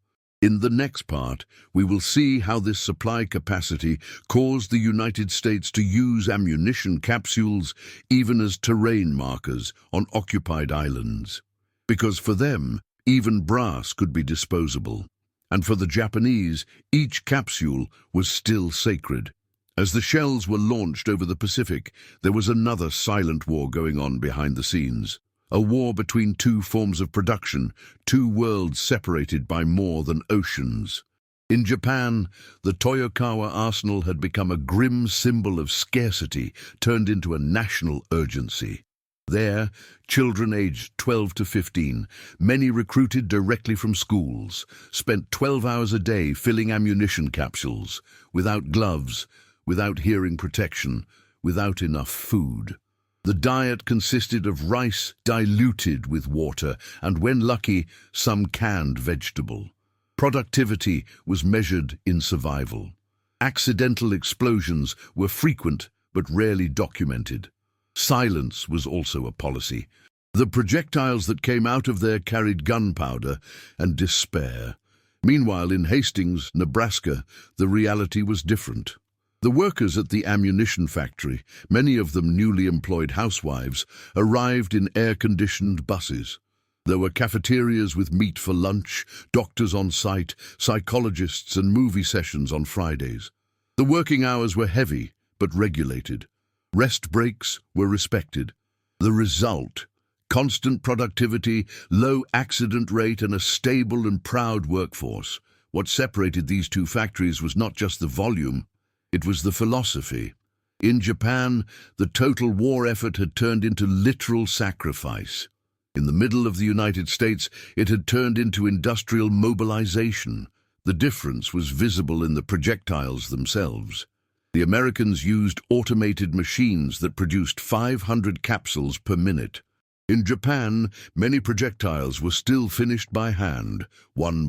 In the next part, we will see how this supply capacity caused the United States to use ammunition capsules even as terrain markers on occupied islands. Because for them, even brass could be disposable. And for the Japanese, each capsule was still sacred. As the shells were launched over the Pacific, there was another silent war going on behind the scenes. A war between two forms of production, two worlds separated by more than oceans. In Japan, the Toyokawa arsenal had become a grim symbol of scarcity, turned into a national urgency. There, children aged 12 to 15, many recruited directly from schools, spent 12 hours a day filling ammunition capsules, without gloves, without hearing protection, without enough food. The diet consisted of rice diluted with water and, when lucky, some canned vegetable. Productivity was measured in survival. Accidental explosions were frequent but rarely documented. Silence was also a policy. The projectiles that came out of there carried gunpowder and despair. Meanwhile, in Hastings, Nebraska, the reality was different. The workers at the ammunition factory, many of them newly employed housewives, arrived in air-conditioned buses. There were cafeterias with meat for lunch, doctors on site, psychologists and movie sessions on Fridays. The working hours were heavy but regulated. Rest breaks were respected. The result: constant productivity, low accident rate and a stable and proud workforce. What separated these two factories was not just the volume, it was the philosophy. In Japan, the total war effort had turned into literal sacrifice. In the middle of the United States, it had turned into industrial mobilization. The difference was visible in the projectiles themselves. The Americans used automated machines that produced 500 capsules per minute. In Japan, many projectiles were still finished by hand, one,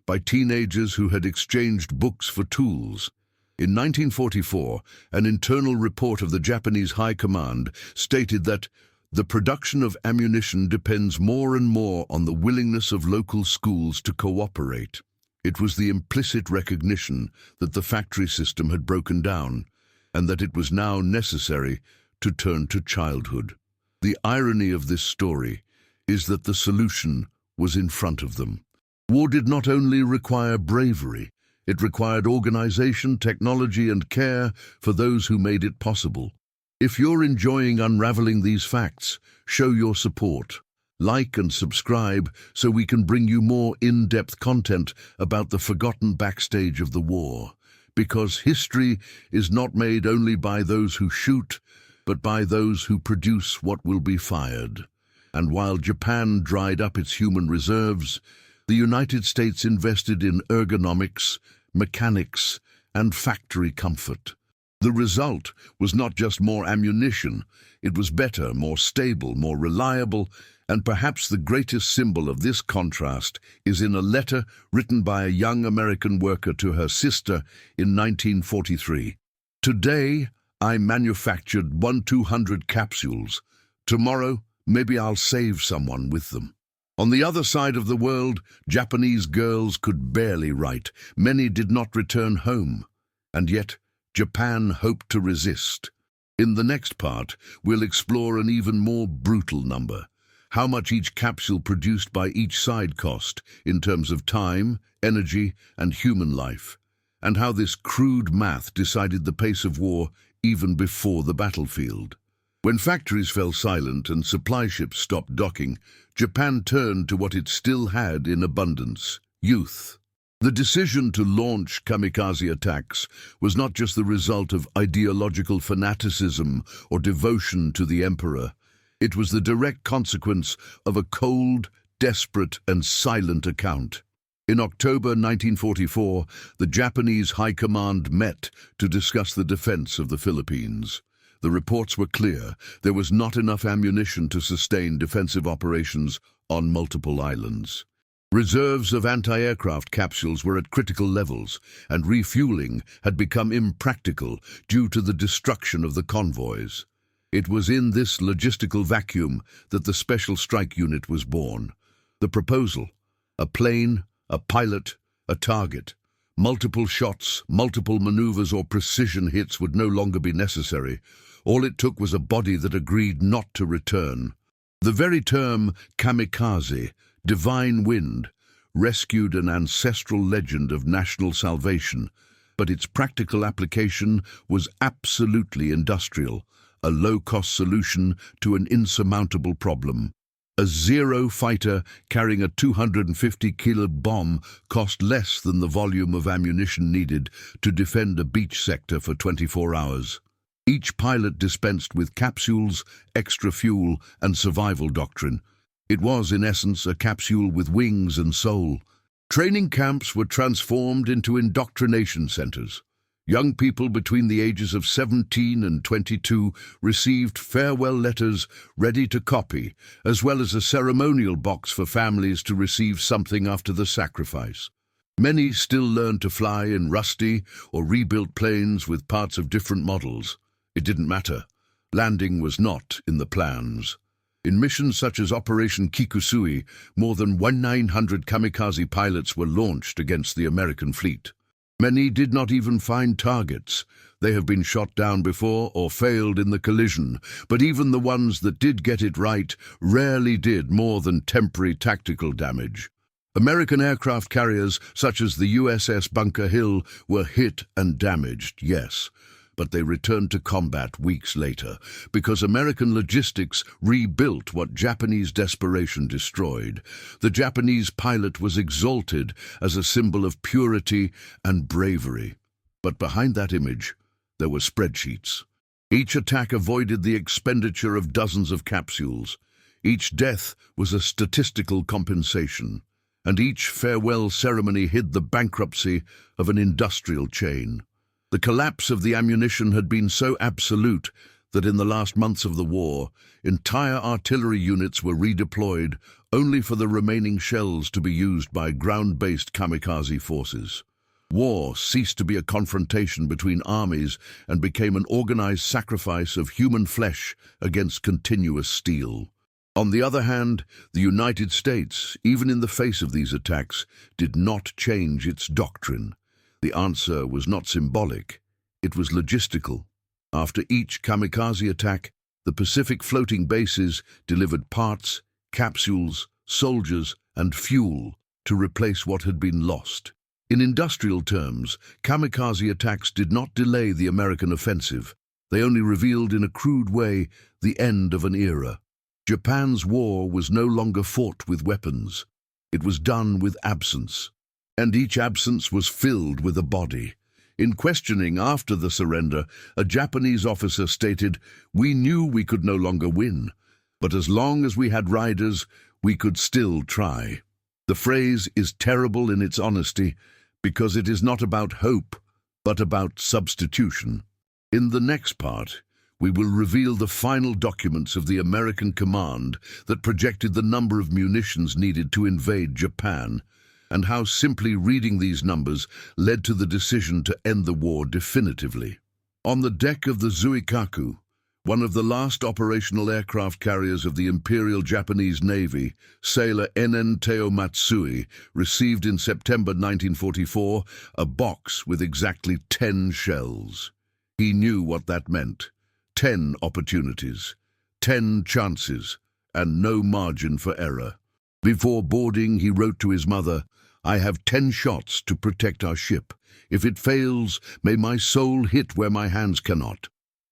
by teenagers who had exchanged books for tools. In 1944, an internal report of the Japanese High Command stated that the production of ammunition depends more and more on the willingness of local schools to cooperate. It was the implicit recognition that the factory system had broken down, and that it was now necessary to turn to childhood. The irony of this story is that the solution was in front of them. War did not only require bravery, it required organization, technology, and care for those who made it possible. If you're enjoying unraveling these facts, show your support. Like and subscribe so we can bring you more in-depth content about the forgotten backstage of the war. Because history is not made only by those who shoot, but by those who produce what will be fired. And while Japan dried up its human reserves, the United States invested in ergonomics, mechanics, and factory comfort. The result was not just more ammunition, it was better, more stable, more reliable, and perhaps the greatest symbol of this contrast is in a letter written by a young American worker to her sister in 1943. Today, I manufactured 200 capsules. Tomorrow, maybe I'll save someone with them. On the other side of the world, Japanese girls could barely write. Many did not return home. And yet, Japan hoped to resist. In the next part, we'll explore an even more brutal number. How much each capsule produced by each side cost in terms of time, energy, and human life. And how this crude math decided the pace of war even before the battlefield. When factories fell silent and supply ships stopped docking, Japan turned to what it still had in abundance: youth. The decision to launch kamikaze attacks was not just the result of ideological fanaticism or devotion to the emperor. It was the direct consequence of a cold, desperate, and silent account. In October 1944, the Japanese High Command met to discuss the defense of the Philippines. The reports were clear. There was not enough ammunition to sustain defensive operations on multiple islands. Reserves of anti-aircraft capsules were at critical levels, and refueling had become impractical due to the destruction of the convoys. It was in this logistical vacuum that the Special Strike Unit was born. The proposal: a plane, a pilot, a target. Multiple shots, multiple maneuvers or precision hits would no longer be necessary. All it took was a body that agreed not to return. The very term kamikaze, divine wind, rescued an ancestral legend of national salvation, but its practical application was absolutely industrial, a low-cost solution to an insurmountable problem. A Zero fighter carrying a 250-kilo bomb cost less than the volume of ammunition needed to defend a beach sector for 24 hours. Each pilot dispensed with capsules, extra fuel, and survival doctrine. It was, in essence, a capsule with wings and soul. Training camps were transformed into indoctrination centers. Young people between the ages of 17 and 22 received farewell letters ready to copy, as well as a ceremonial box for families to receive something after the sacrifice. Many still learned to fly in rusty or rebuilt planes with parts of different models. It didn't matter. Landing was not in the plans. In missions such as Operation Kikusui, more than 1,900 kamikaze pilots were launched against the American fleet. Many did not even find targets. They have been shot down before or failed in the collision, but even the ones that did get it right rarely did more than temporary tactical damage. American aircraft carriers such as the USS Bunker Hill were hit and damaged, yes, but they returned to combat weeks later because American logistics rebuilt what Japanese desperation destroyed. The Japanese pilot was exalted as a symbol of purity and bravery. But behind that image, there were spreadsheets. Each attack avoided the expenditure of dozens of capsules. Each death was a statistical compensation, and each farewell ceremony hid the bankruptcy of an industrial chain. The collapse of the ammunition had been so absolute that in the last months of the war, entire artillery units were redeployed only for the remaining shells to be used by ground-based kamikaze forces. War ceased to be a confrontation between armies and became an organized sacrifice of human flesh against continuous steel. On the other hand, the United States, even in the face of these attacks, did not change its doctrine. The answer was not symbolic, it was logistical. After each kamikaze attack, the Pacific floating bases delivered parts, capsules, soldiers, and fuel to replace what had been lost. In industrial terms, kamikaze attacks did not delay the American offensive. They only revealed in a crude way the end of an era. Japan's war was no longer fought with weapons. It was done with absence. And each absence was filled with a body. In questioning after the surrender, a Japanese officer stated, "We knew we could no longer win, but as long as we had riders, we could still try." The phrase is terrible in its honesty, because it is not about hope, but about substitution. In the next part, we will reveal the final documents of the American command that projected the number of munitions needed to invade Japan, and how simply reading these numbers led to the decision to end the war definitively. On the deck of the Zuikaku, one of the last operational aircraft carriers of the Imperial Japanese Navy, sailor Nen Teo Matsui, received in September 1944 a box with exactly 10 shells. He knew what that meant. 10 opportunities, 10 chances, and no margin for error. Before boarding, he wrote to his mother, "I have 10 shots to protect our ship. If it fails, may my soul hit where my hands cannot."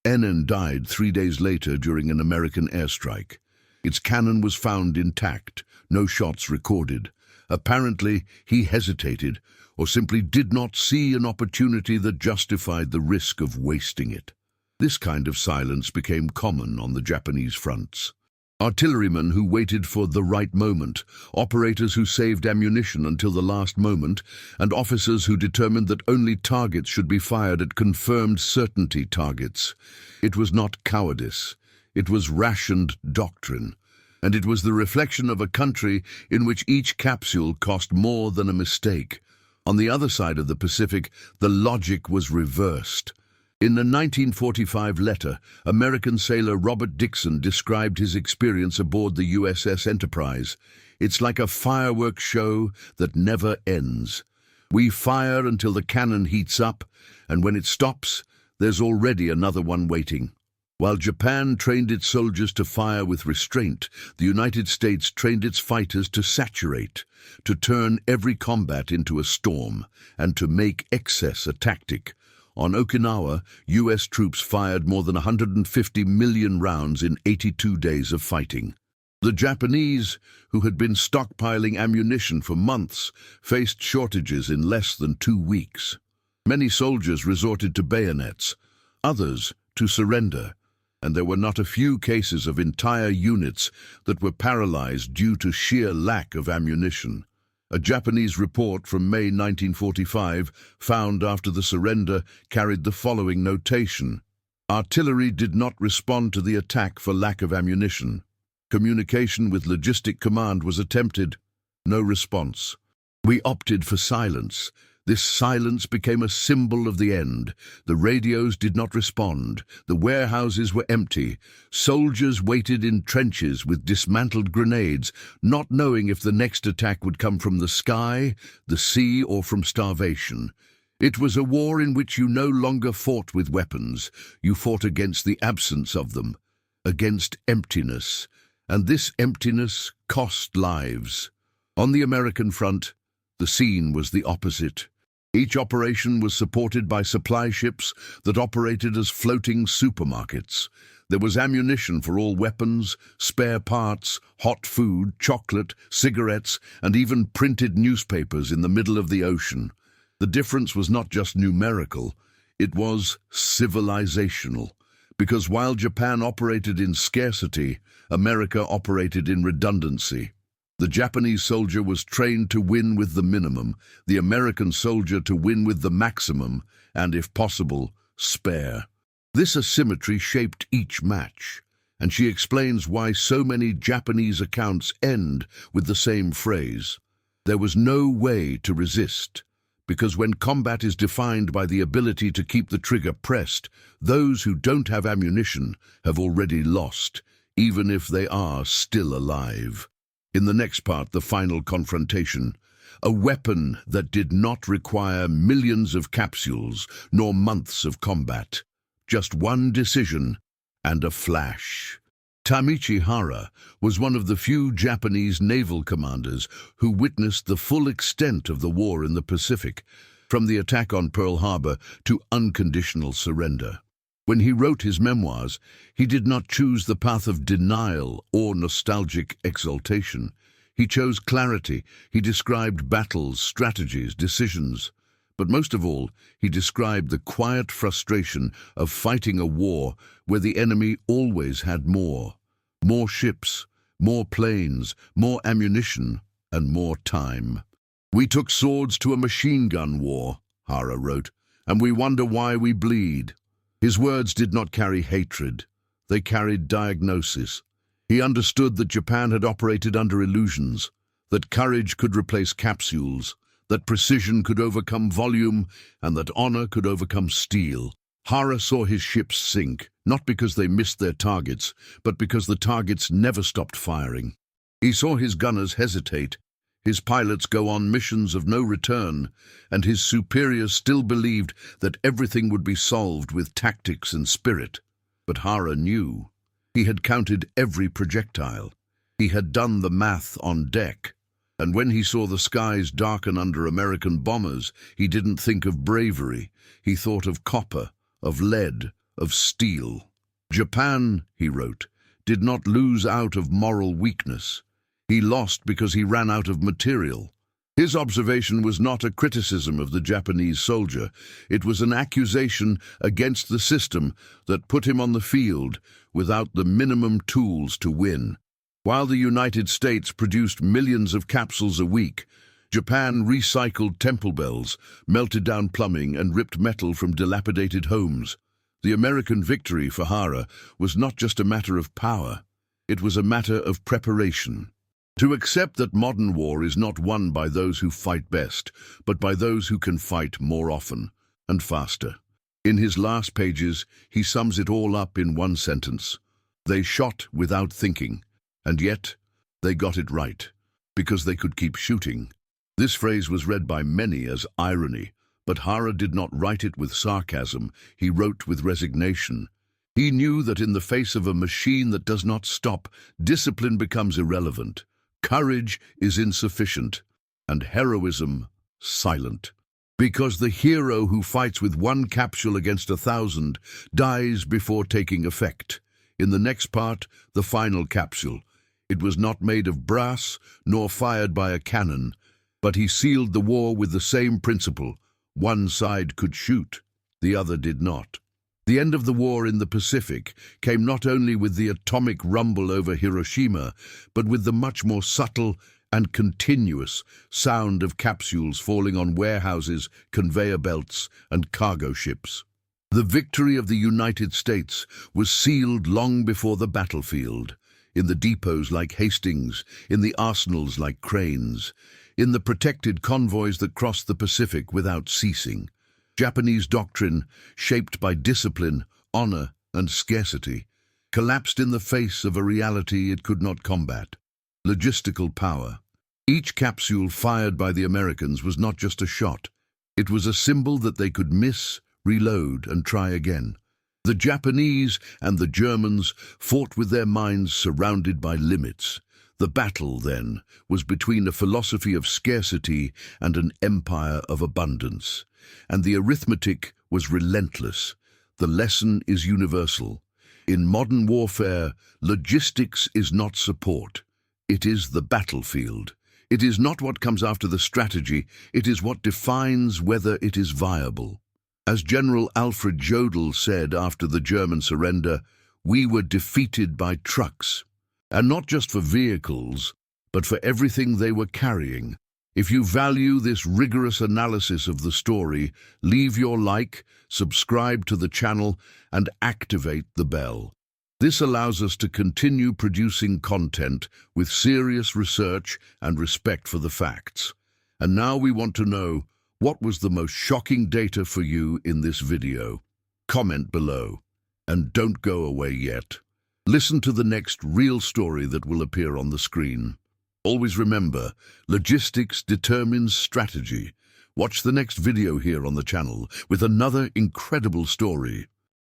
Nen died 3 days later during an American airstrike. Its cannon was found intact, no shots recorded. Apparently, he hesitated, or simply did not see an opportunity that justified the risk of wasting it. This kind of silence became common on the Japanese fronts. Artillerymen who waited for the right moment, operators who saved ammunition until the last moment, and officers who determined that only targets should be fired at confirmed certainty targets. It was not cowardice, it was rationed doctrine, and it was the reflection of a country in which each capsule cost more than a mistake. On the other side of the Pacific, the logic was reversed. In a 1945 letter, American sailor Robert Dixon described his experience aboard the USS Enterprise. "It's like a fireworks show that never ends. We fire until the cannon heats up, and when it stops, there's already another one waiting." While Japan trained its soldiers to fire with restraint, the United States trained its fighters to saturate, to turn every combat into a storm, and to make excess a tactic. On Okinawa, U.S. troops fired more than 150 million rounds in 82 days of fighting. The Japanese, who had been stockpiling ammunition for months, faced shortages in less than 2 weeks. Many soldiers resorted to bayonets, others to surrender, and there were not a few cases of entire units that were paralyzed due to sheer lack of ammunition. A Japanese report from May 1945, found after the surrender, carried the following notation: "Artillery did not respond to the attack for lack of ammunition. Communication with Logistic Command was attempted. No response. We opted for silence. This silence became a symbol of the end. The radios did not respond. The warehouses were empty. Soldiers waited in trenches with dismantled grenades, not knowing if the next attack would come from the sky, the sea, or from starvation. It was a war in which you no longer fought with weapons. You fought against the absence of them, against emptiness. And this emptiness cost lives. On the American front, the scene was the opposite. Each operation was supported by supply ships that operated as floating supermarkets. There was ammunition for all weapons, spare parts, hot food, chocolate, cigarettes, and even printed newspapers in the middle of the ocean. The difference was not just numerical, it was civilizational. Because while Japan operated in scarcity, America operated in redundancy. The Japanese soldier was trained to win with the minimum, the American soldier to win with the maximum, and, if possible, spare. This asymmetry shaped each match, and she explains why so many Japanese accounts end with the same phrase: "There was no way to resist. Because when combat is defined by the ability to keep the trigger pressed, those who don't have ammunition have already lost, even if they are still alive. In the next part, the final confrontation, a weapon that did not require millions of capsules nor months of combat. Just one decision and a flash. Tamechi Hara was one of the few Japanese naval commanders who witnessed the full extent of the war in the Pacific, from the attack on Pearl Harbor to unconditional surrender. When he wrote his memoirs, he did not choose the path of denial or nostalgic exaltation. He chose clarity. He described battles, strategies, decisions. But most of all, he described the quiet frustration of fighting a war where the enemy always had more. More ships, more planes, more ammunition, and more time. "We took swords to a machine gun war," Hara wrote, "and we wonder why we bleed." His words did not carry hatred. They carried diagnosis. He understood that Japan had operated under illusions, that courage could replace capsules, that precision could overcome volume, and that honor could overcome steel. Hara saw his ships sink, not because they missed their targets, but because the targets never stopped firing. He saw his gunners hesitate, his pilots go on missions of no return, and his superiors still believed that everything would be solved with tactics and spirit. But Hara knew. He had counted every projectile. He had done the math on deck. And when he saw the skies darken under American bombers, he didn't think of bravery. He thought of copper, of lead, of steel. Japan, he wrote, did not lose out of moral weakness. He lost because he ran out of material. His observation was not a criticism of the Japanese soldier. It was an accusation against the system that put him on the field without the minimum tools to win. While the United States produced millions of capsules a week, Japan recycled temple bells, melted down plumbing, and ripped metal from dilapidated homes. The American victory for Hara was not just a matter of power, it was a matter of preparation. To accept that modern war is not won by those who fight best, but by those who can fight more often and faster. In his last pages, he sums it all up in one sentence. They shot without thinking. And yet, they got it right, because they could keep shooting. This phrase was read by many as irony, but Hara did not write it with sarcasm. He wrote with resignation. He knew that in the face of a machine that does not stop, discipline becomes irrelevant, courage is insufficient, and heroism silent. Because the hero who fights with one capsule against 1,000 dies before taking effect. In the next part, the final capsule. It was not made of brass, nor fired by a cannon, but he sealed the war with the same principle. One side could shoot, the other did not. The end of the war in the Pacific came not only with the atomic rumble over Hiroshima, but with the much more subtle and continuous sound of capsules falling on warehouses, conveyor belts, and cargo ships. The victory of the United States was sealed long before the battlefield. In the depots like Hastings, in the arsenals like Cranes, in the protected convoys that crossed the Pacific without ceasing. Japanese doctrine, shaped by discipline, honor, and scarcity, collapsed in the face of a reality it could not combat. Logistical power. Each capsule fired by the Americans was not just a shot. It was a symbol that they could miss, reload, and try again. The Japanese and the Germans fought with their minds surrounded by limits. The battle, then, was between a philosophy of scarcity and an empire of abundance. And the arithmetic was relentless. The lesson is universal. In modern warfare, logistics is not support. It is the battlefield. It is not what comes after the strategy. It is what defines whether it is viable. As General Alfred Jodl said after the German surrender, we were defeated by trucks. And not just for vehicles, but for everything they were carrying. If you value this rigorous analysis of the story, leave your like, subscribe to the channel, and activate the bell. This allows us to continue producing content with serious research and respect for the facts. And now we want to know, What was the most shocking data for you in this video? Comment below. And don't go away yet. Listen to the next real story that will appear on the screen. Always remember, logistics determines strategy. Watch the next video here on the channel with another incredible story.